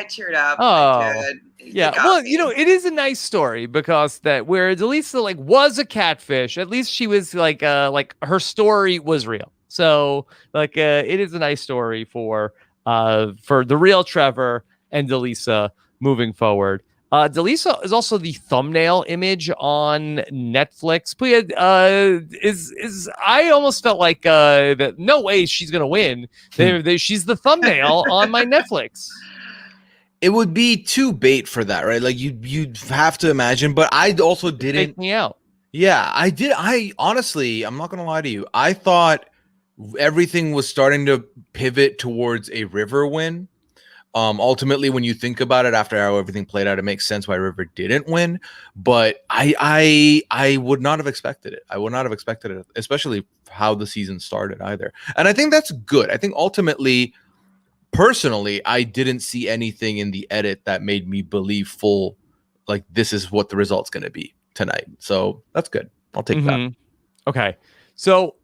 teared up. Oh, yeah. Well, it is a nice story because where Delisa was a catfish, at least she was like her story was real. So it is a nice story for the real Trevor and Delisa moving forward. Delisa is also the thumbnail image on Netflix. Pooya, I almost felt like that no way she's gonna win. She's the thumbnail on my Netflix. It would be too bait for that, right? Like you'd have to imagine, but I also didn't. Take me out. Yeah, I did. I honestly, I'm not gonna lie to you. I thought everything was starting to pivot towards a River win. Ultimately, when you think about it, after how everything played out, it makes sense why River didn't win. But I would not have expected it. I would not have expected it, especially how the season started either. And I think that's good. I think ultimately, personally, I didn't see anything in the edit that made me believe this is what the result's going to be. tonight. So that's good. I'll take that. Okay. So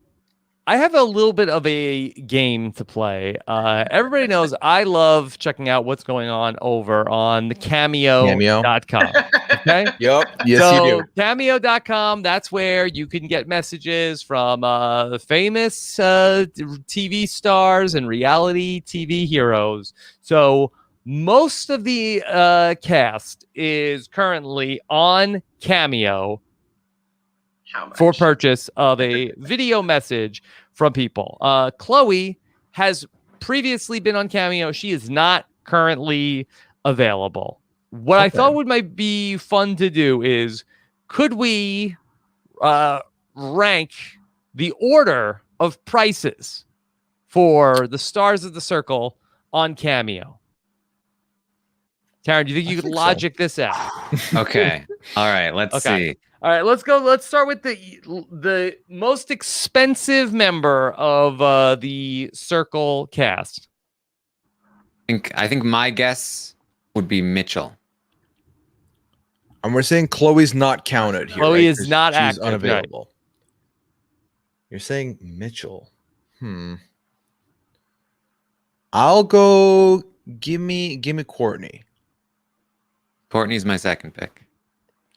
I have a little bit of a game to play. Everybody knows I love checking out what's going on over on the cameo.com. Okay. Yep. Yes, so, you do. Cameo.com, that's where you can get messages from famous TV stars and reality TV heroes. So most of the cast is currently on Cameo for purchase of a video message from people. Chloe has previously been on Cameo. She is not currently available. What I thought might be fun to do is, could we rank the order of prices for the stars of the circle on Cameo? Taran, do you think you could logic this out? Okay. All right. Let's see. All right, let's go. Let's start with the most expensive member of the Circle cast. I think my guess would be Mitchell. And we're saying Chloe's not counted here. Chloe right? is not She's active, unavailable. Right. You're saying Mitchell. I'll go. Give me Courtney. Courtney's my second pick.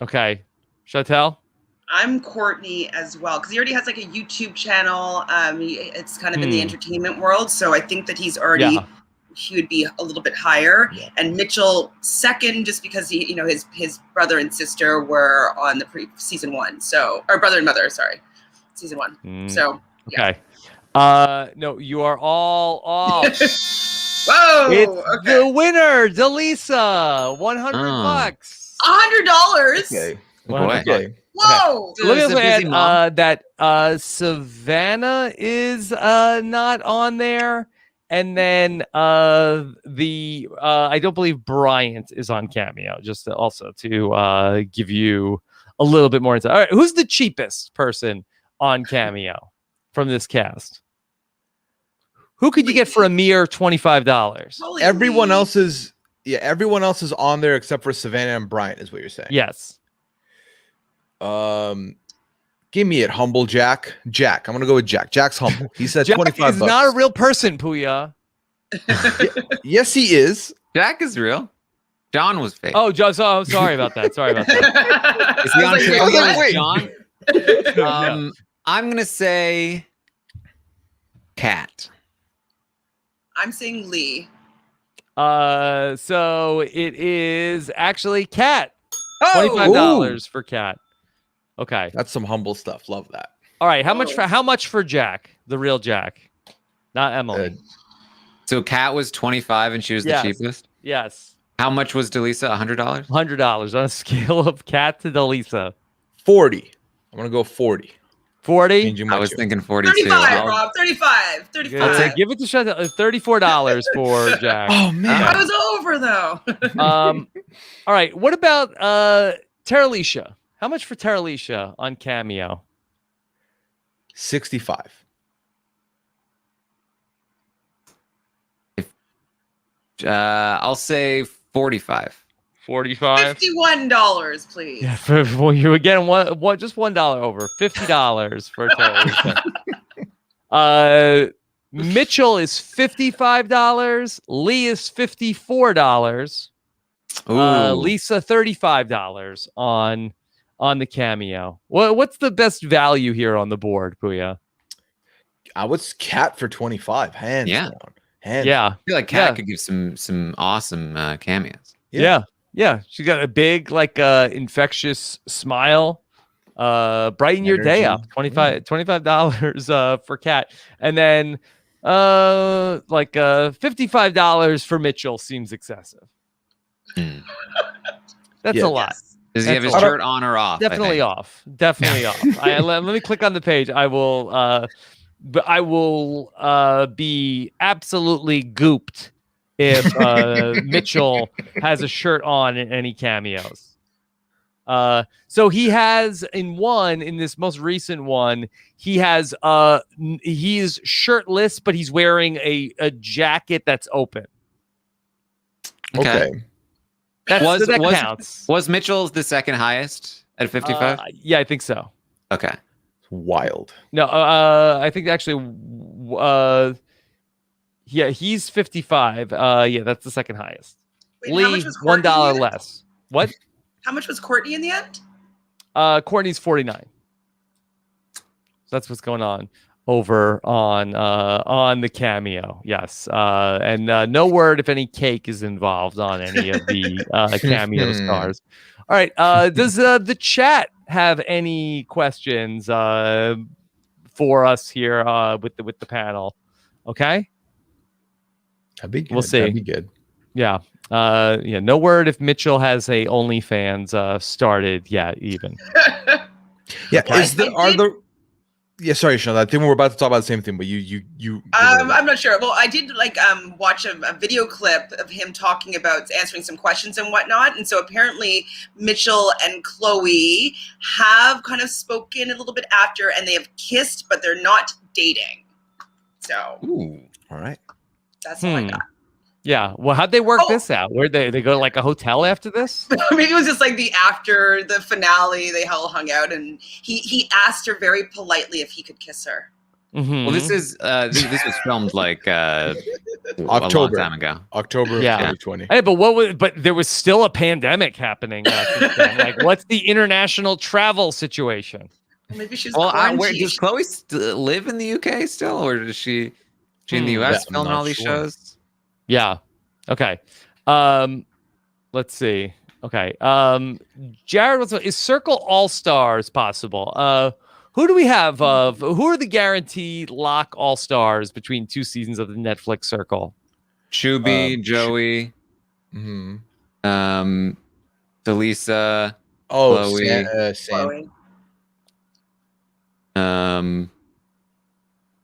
Okay. Chantele? I'm Courtney as well, because he already has like a YouTube channel. It's kind of in the entertainment world, so I think that he's already he would be a little bit higher. Yeah. And Mitchell second, just because he, his brother and sister were on the season 1, or brother and mother, sorry, season 1. So okay, no, you are all off. Whoa! It's the winner, Delisa, $100. $100. Okay. Okay. Whoa! Okay. Look at that. Savannah is not on there, and then I don't believe Bryant is on Cameo. Just to give you a little bit more insight. All right, who's the cheapest person on Cameo from this cast? Who could you get for a mere $25? Everyone else is on there except for Savannah and Bryant, is what you're saying. Yes. Give me it, humble Jack. I'm gonna go with Jack. Jack's humble. He said Jack $25. He's not a real person, Pooya. Yes, he is. Jack is real. John was fake. Oh, John. So, sorry about that. Is he on Cameo as John? Yeah. I'm gonna say Kat. I'm saying Lee. So it is actually Kat. $25 for Kat. Okay, that's some humble stuff. Love that. All right, how much for Jack, the real Jack, not Emily? So Kat was 25 and she was the cheapest. Yes. How much was Delisa? $100. $100 on a scale of Kat to Delisa. 40. I'm gonna go 40. 40. I was thinking 42. 35, Rob. 35. 35. I'll say, give it to Chantele. $34 for Jack. Oh man, I was over though. All right. What about Teralicia? How much for Teralicia on Cameo? 65. I'll say 45. 45. $51, please. Yeah, you again just $1 over. $50 for Teralicia. Mitchell is $55. Lee is $54. Lisa $35 on the Cameo. What's the best value here on the board, Pooya? What's Kat for 25? Hands down. Yeah. I feel like Kat could give some awesome cameos. Yeah. She's got a big, infectious smile. Brighten your day up. $25 for Kat. And then $55 for Mitchell seems excessive. That's a lot. Does he have his shirt on or off? Definitely off. Definitely off. Let me click on the page. I will be absolutely gooped if Mitchell has a shirt on in any cameos. So he has in this most recent one, he is shirtless, but he's wearing a jacket that's open. Okay. That counts. Was Mitchell's the second highest? at 55? Yeah, I think so. Okay. Wild. No, I think actually, yeah, he's 55. Yeah, that's the second highest. Wait, how much Lee, was Courtney in the $1 end? less. What? How much was Courtney in the end? Courtney's 49. So that's what's going on over on the Cameo. Yes, and no word if any cake is involved on any of the Cameo stars. All right. Does the chat have any questions for us here with the panel? Okay. That'd be good. We'll see. That'd be good. Yeah. Yeah. No word if Mitchell has a OnlyFans started yet, even. Yeah. Okay. Yeah, sorry, Sean. I think we're about to talk about the same thing, but you. I'm not sure. Well, I did watch a video clip of him talking about answering some questions and whatnot, and so apparently Mitchell and Chloe have kind of spoken a little bit after, and they have kissed, but they're not dating. So, All right. that's all I got. Yeah. Well, how'd they work this out? Where they go to like a hotel after this? Maybe it was just like after the finale, they all hung out, and he asked her very politely if he could kiss her. Mm-hmm. Well, this was filmed like a long time ago. October of 2020. Hey, but there was still a pandemic happening. Like, what's the international travel situation? Maybe she's does Chloe live in the UK still, or does she in the US filming all these shows? Yeah. Okay. Let's see. Okay. Jared, is Circle All Stars possible? Who do we have? Who are the guaranteed lock All Stars between 2 seasons of the Netflix Circle? Chubby, Joey, Delisa, Chloe. Chloe.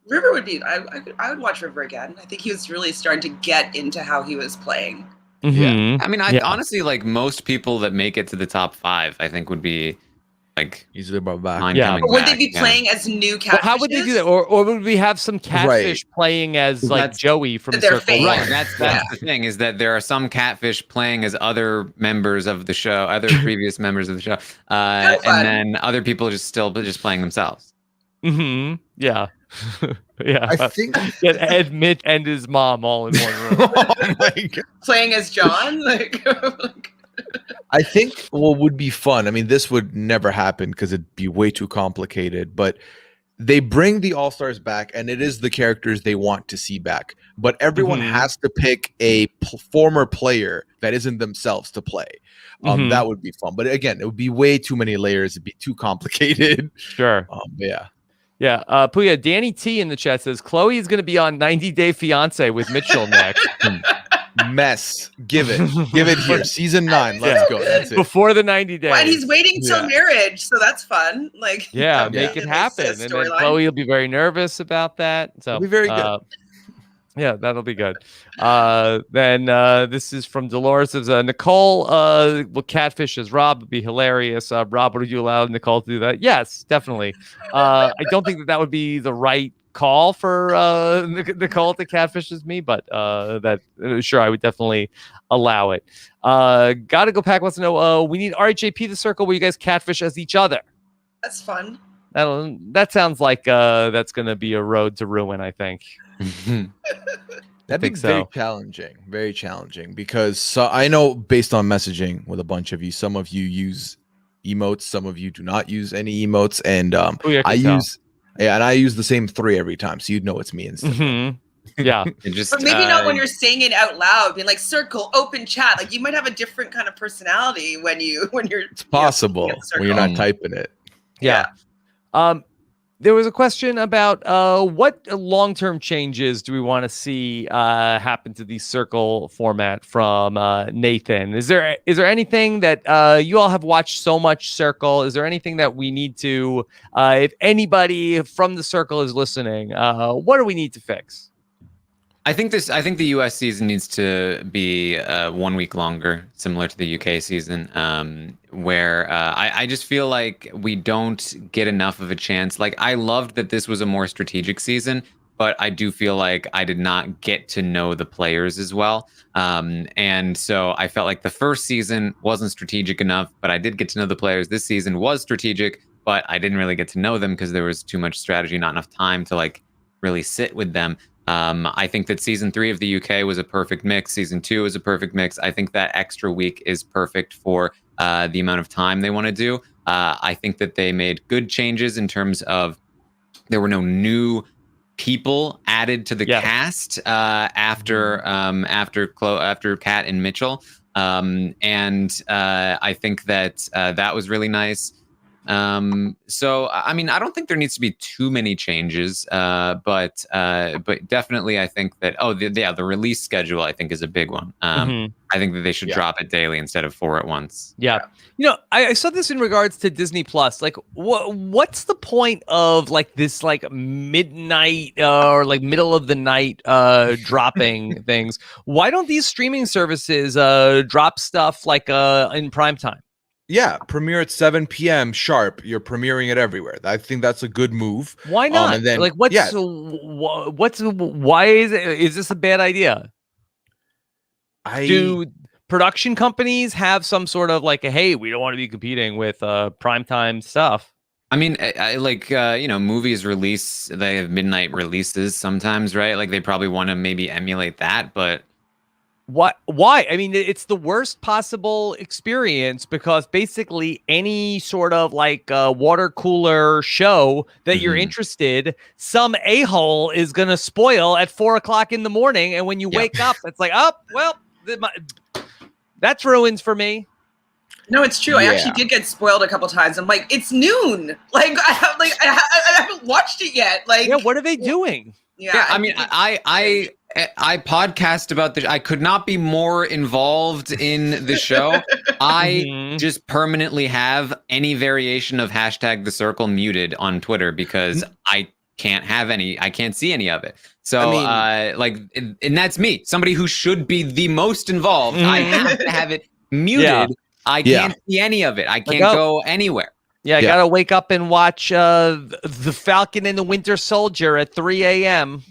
River would be. I would watch River again. I think he was really starting to get into how he was playing. Mm-hmm. Yeah. I mean, honestly, like most people that make it to the top 5, I think would be like easily brought back. But would they be playing as new catfishes? Well, how would they do that? Or would we have some catfish playing as like Joey from Circle? Right. That's the thing, is that there are some catfish playing as other members of the show, other previous members of the show, and then other people just playing themselves. Mm-hmm. Yeah. Yeah. I think Ed, Mitch, and his mom all in one room. Oh my God. Playing as John. I think what would be fun. I mean, this would never happen because it'd be way too complicated. But they bring the All Stars back, and it is the characters they want to see back. But everyone has to pick a former player that isn't themselves to play. That would be fun. But again, it would be way too many layers. It'd be too complicated. Sure. Yeah. Yeah. Pooya, Danny T in the chat says Chloe is going to be on 90 Day Fiance with Mitchell next. Mess. Give it here. Season 9. Let's go. That's it. Before the 90 days. And he's waiting till marriage, so that's fun. Like, make it happen. And then Chloe will be very nervous about that. So it'll be very good. Yeah, that'll be good. Then this is from Dolores. Says Nicole will catfish as Rob. Would be hilarious. Rob, would you allow Nicole to do that? Yes, definitely. I don't think that would be the right call for Nicole to catfish as me, but sure, I would definitely allow it. Gotta go pack wants to know. We need RHAP the Circle where you guys catfish as each other. That's fun. That sounds like that's gonna be a road to ruin, I think. That'd be very challenging because I know based on messaging with a bunch of you, some of you use emotes, some of you do not use any emotes, and I use the same 3 every time, so you'd know it's me instantly. Yeah. But maybe not when you're saying it out loud, being like circle, open chat. Like you might have a different kind of personality when you're. It's possible when you're not typing it. Yeah. There was a question about what long-term changes do we want to see happen to the Circle format from Nathan? Is there anything that you all have watched so much Circle? Is there anything that we need to, if anybody from the Circle is listening, what do we need to fix? I think the US season needs to be 1 week longer, similar to the UK season, where I just feel like we don't get enough of a chance. Like I loved that this was a more strategic season, but I do feel like I did not get to know the players as well. And so I felt like the first season wasn't strategic enough, but I did get to know the players. This season was strategic, but I didn't really get to know them because there was too much strategy, not enough time to like really sit with them. I think that season 3 of the UK was a perfect mix. Season 2 is a perfect mix. I think that extra week is perfect for the amount of time they want to do. I think that they made good changes in terms of there were no new people added to the cast after Kat and Mitchell, and I think that that was really nice. So I mean, I don't think there needs to be too many changes, but definitely I think that the release schedule I think is a big one. I think that they should drop it daily instead of 4 at once. Yeah. You know, I saw this in regards to Disney Plus. Like, what's the point of like this like midnight or like middle of the night dropping things? Why don't these streaming services drop stuff like in prime time? Yeah, premiere at 7 p.m. sharp. You're premiering it everywhere. I think that's a good move. Why not? And then, like, why is it? Is this a bad idea? Do production companies have some sort of like, hey, we don't want to be competing with primetime stuff? I mean, movies release, they have midnight releases sometimes, right? Like they probably want to maybe emulate that, but why? I mean, it's the worst possible experience because basically any sort of like water cooler show that you're interested, some a-hole is going to spoil at 4:00 in the morning. And when you wake up, it's like, oh, well, that's ruins for me. No, it's true. I actually did get spoiled a couple times. I'm like, it's noon. Like, I haven't watched it yet. Like, what are they doing? Yeah, I mean, I podcast about this. I could not be more involved in the show. I just permanently have any variation of #The Circle muted on Twitter because I can't see any of it. So, and that's me, somebody who should be the most involved. I have to have it muted. Yeah. I can't see any of it. I can't go anywhere. Yeah, I gotta wake up and watch The Falcon and the Winter Soldier at 3 a.m.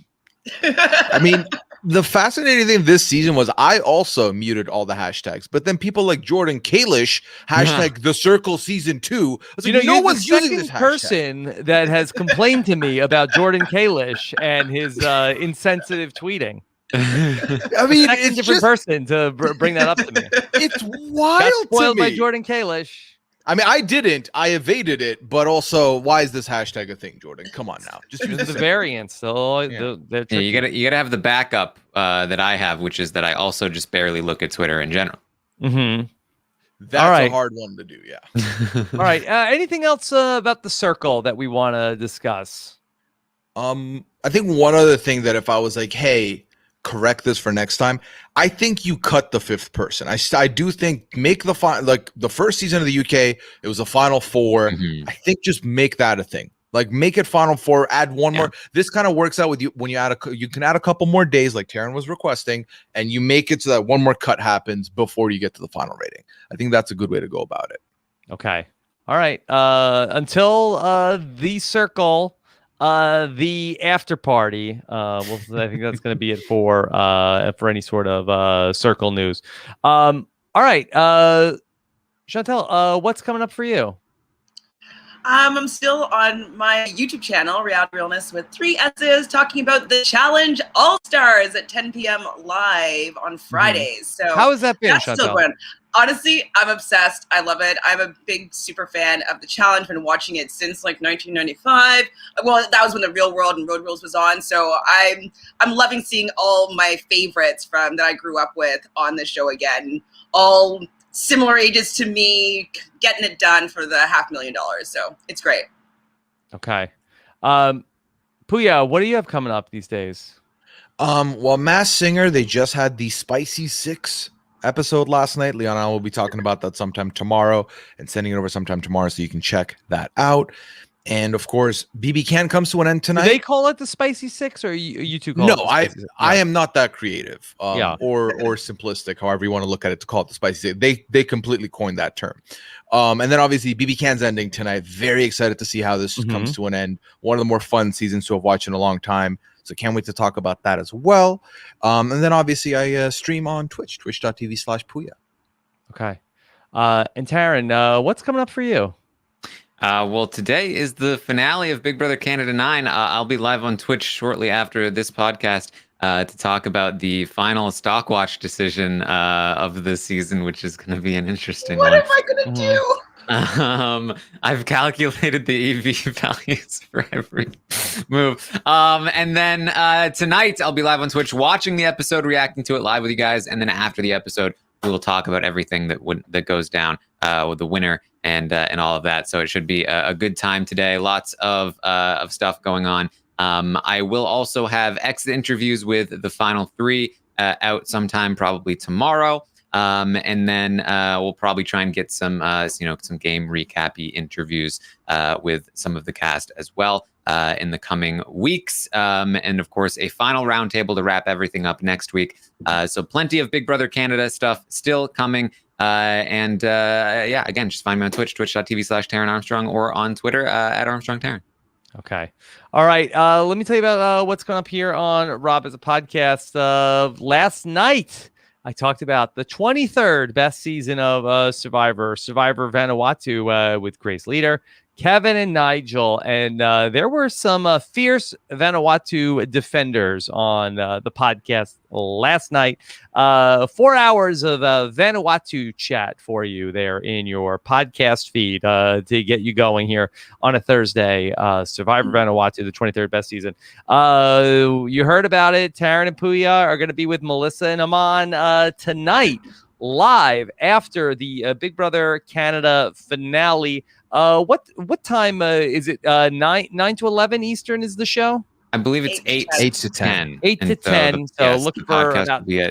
I mean, the fascinating thing this season was I also muted all the hashtags, but then people like Jordan Kalish #The Circle Season 2. I was like, no one's using this person that has complained to me about Jordan Kalish and his insensitive tweeting. I mean, it's a different person to bring that up to me. It's wild. Got spoiled to me by Jordan Kalish. I mean, I didn't. I evaded it, but also, why is this hashtag a thing, Jordan? Come on now, just use the variants. So you gotta have the backup that I have, which is that I also just barely look at Twitter in general. That's a hard one to do. Yeah. All right. Anything else about the Circle that we want to discuss? I think one other thing that if I was like, hey, correct this for next time, I think you cut the 5th person. I do think make the like the first season of the UK, it was a Final 4. I think just make that a thing. Like make it Final 4, add one more. This kind of works out with you when you can add a couple more days like Taran was requesting, and you make it so that one more cut happens before you get to the final rating. I think that's a good way to go about it. Okay. All right. Until the Circle, the after party. I think that's going to be it for any sort of Circle news. All right, Chantele, what's coming up for you? I'm still on my YouTube channel, Reality Realness, with 3 S's talking about the Challenge All-Stars at 10 p.m. live on Fridays. So how has that been, Chantele? Still going. Honestly, I'm obsessed. I love it. I'm a big super fan of the challenge. Been watching it since like 1995. Well, that was when the Real World and Road Rules was on. So I'm loving seeing all my favorites from that I grew up with on the show again. All similar ages to me, getting it done for the $500,000. So it's great. Okay. Pooya, what do you have coming up these days? Well, Masked Singer, they just had the Spicy 6 episode last night. Leon and I will be talking about that sometime tomorrow and sending it over sometime tomorrow so you can check that out. And of course, BB Can comes to an end tonight. Do they call it the Spicy 6 or you two call it the Spicy 6? I am not that creative or simplistic, however you want to look at it, to call it the Spicy 6. They completely coined that term. And then obviously BB Can's ending tonight. Very excited to see how this comes to an end. One of the more fun seasons to have watched in a long time. So can't wait to talk about that as well. And then obviously I stream on Twitch, twitch.tv/Pooya. Okay. And Taran, what's coming up for you? Well, today is the finale of Big Brother Canada 9. I'll be live on Twitch shortly after this podcast to talk about the final Stockwatch decision of the season, which is going to be an interesting one. What am I going to do? I've calculated the EV values for every move. And then tonight I'll be live on Twitch watching the episode, reacting to it live with you guys. And then after the episode, we will talk about everything that goes down with the winner and all of that. So it should be a good time today. Lots of stuff going on. I will also have exit interviews with the final 3 out sometime, probably tomorrow. And then we'll probably try and get some game recap-y interviews with some of the cast as well in the coming weeks. And of course, a final roundtable to wrap everything up next week. So plenty of Big Brother Canada stuff still coming. Again, just find me on Twitch, twitch.tv/Taran Armstrong, or on Twitter at Armstrong Taran. Okay. All right. Let me tell you about what's going up here on Rob as a podcast. Last night, I talked about the 23rd best season of Survivor Vanuatu with Grace Leader, Kevin, and Nigel. And there were some fierce Vanuatu defenders on the podcast last night. 4 hours of Vanuatu chat for you there in your podcast feed to get you going here on a Thursday. Survivor Vanuatu, the 23rd best season. You heard about it. Taran and Pooya are going to be with Melissa and Aman tonight, live after the Big Brother Canada finale. What time is it? 9 to 11 Eastern is the show? I believe it's 8 to 10. 8 to 10. So look for podcast will be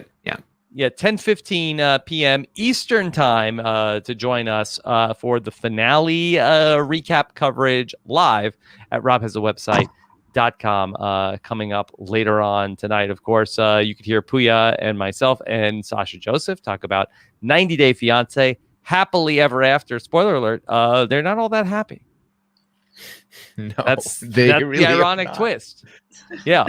at 10:15 p.m. Eastern time to join us for the finale recap coverage live at robhasawebsite.com coming up later on tonight. Of course, you could hear Pooya and myself and Sasha Joseph talk about 90 Day Fiancé, Happily Ever After. Spoiler alert, they're not all that happy. No, that's really the ironic twist. Yeah.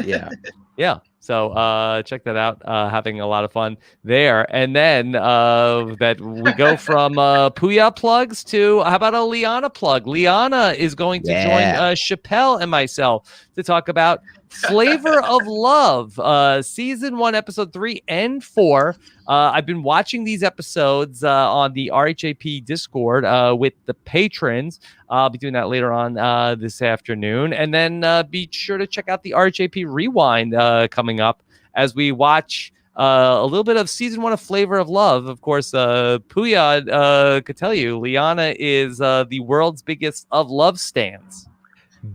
So check that out. Having a lot of fun there. And then that we go from Pooya plugs to, how about a Liana plug? Liana is going to join Chappelle and myself to talk about Flavor of Love, season 1, episode 3 and 4. I've been watching these episodes on the RHAP Discord with the patrons. I'll be doing that later on this afternoon. And then be sure to check out the RHAP Rewind coming up as we watch a little bit of season 1 of Flavor of Love. Of course, Pooya could tell you, Liana is the world's biggest of love stans.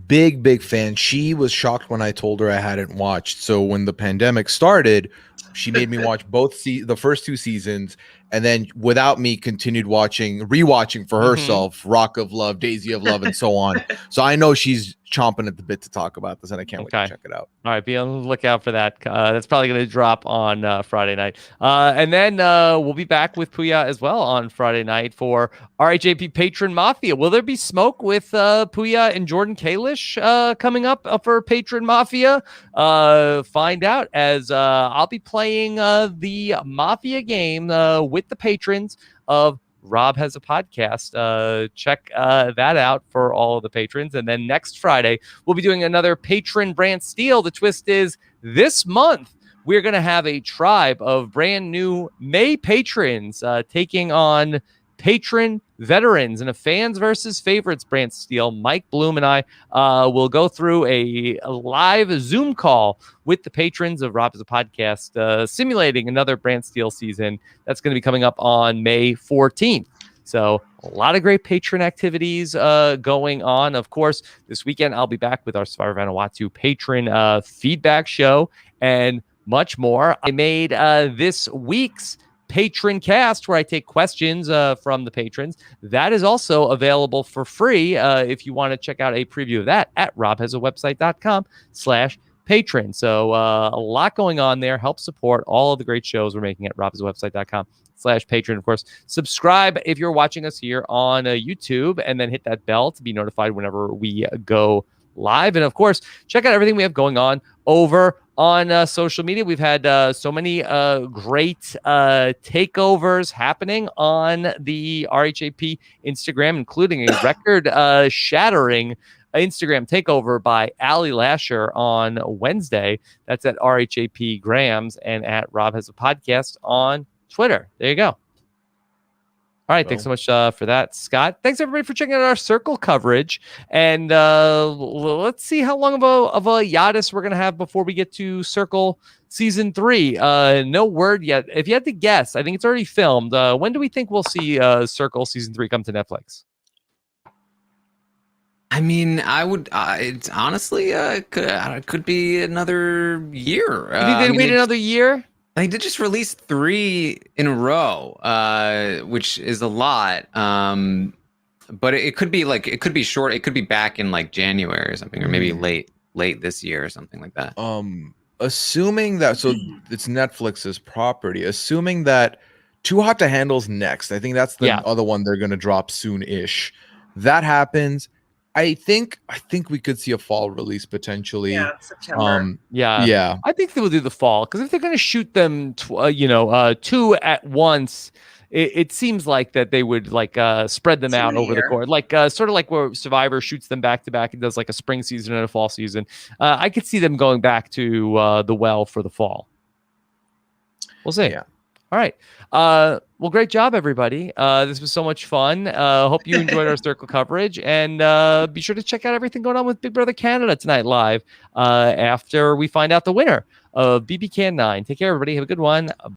Big fan. She was shocked when I told her I hadn't watched. So when the pandemic started, she made me watch the first 2 seasons, and then without me continued rewatching for herself, Rock of Love, Daisy of Love, and so on. So I know she's chomping at the bit to talk about this, and I can't wait to check it out. All right, be on the lookout for that. That's probably going to drop on Friday night. And then we'll be back with Pooya as well on Friday night for RHAP Patron Mafia. Will there be smoke with Pooya and Jordan Kalish coming up for Patron Mafia? Find out as I'll be playing the Mafia game with the patrons of Rob Has a Podcast. Check that out for all of the patrons. And then next Friday, we'll be doing another patron brand steal. The twist is this month, we're going to have a tribe of brand new May patrons taking on patron veterans in a fans versus favorites brand steal. Mike Bloom and I will go through a live Zoom call with the patrons of Rob Has a Podcast, simulating another brand steal season that's going to be coming up on May 14th. So a lot of great patron activities going on. Of course, this weekend I'll be back with our Survivor Vanuatu patron feedback show and much more. I made this week's patron cast where I take questions from the patrons. That is also available for free if you want to check out a preview of that at robhasawebsite.com/patron. So a lot going on there. Help support all of the great shows we're making at robhasawebsite.com/patron. Of course, subscribe if you're watching us here on YouTube, and then hit that bell to be notified whenever we go live. And of course, check out everything we have going on over on social media. We've had so many great takeovers happening on the RHAP Instagram, including a record shattering Instagram takeover by Ali Lasher on Wednesday. That's at RHAP Grams and at Rob Has a Podcast on Twitter. There you go. All right, thanks so much for that, Scott. Thanks, everybody, for checking out our Circle coverage. And let's see how long of a hiatus we're going to have before we get to Circle Season 3. No word yet. If you had to guess, I think it's already filmed. When do we think we'll see Circle Season 3 come to Netflix? I mean, I would. It's honestly could be another year. You think they'd wait another year? They did just release 3 in a row, which is a lot. But it could be it could be short. It could be back in like January or something, or maybe late this year or something like that. Assuming that, so it's Netflix's property. Assuming that Too Hot to Handle's next. I think that's the other one they're gonna drop soon-ish. That happens. I think we could see a fall release potentially. Yeah, September. Yeah. I think they will do the fall, because if they're going to shoot them, 2 at once, it seems like that they would spread them out over the course, sort of like where Survivor shoots them back to back and does like a spring season and a fall season. I could see them going back to the well for the fall. We'll see. Yeah. All right. Well, great job, everybody. This was so much fun. Hope you enjoyed our Circle coverage, and be sure to check out everything going on with Big Brother Canada tonight live after we find out the winner of BB Can 9. Take care, everybody. Have a good one.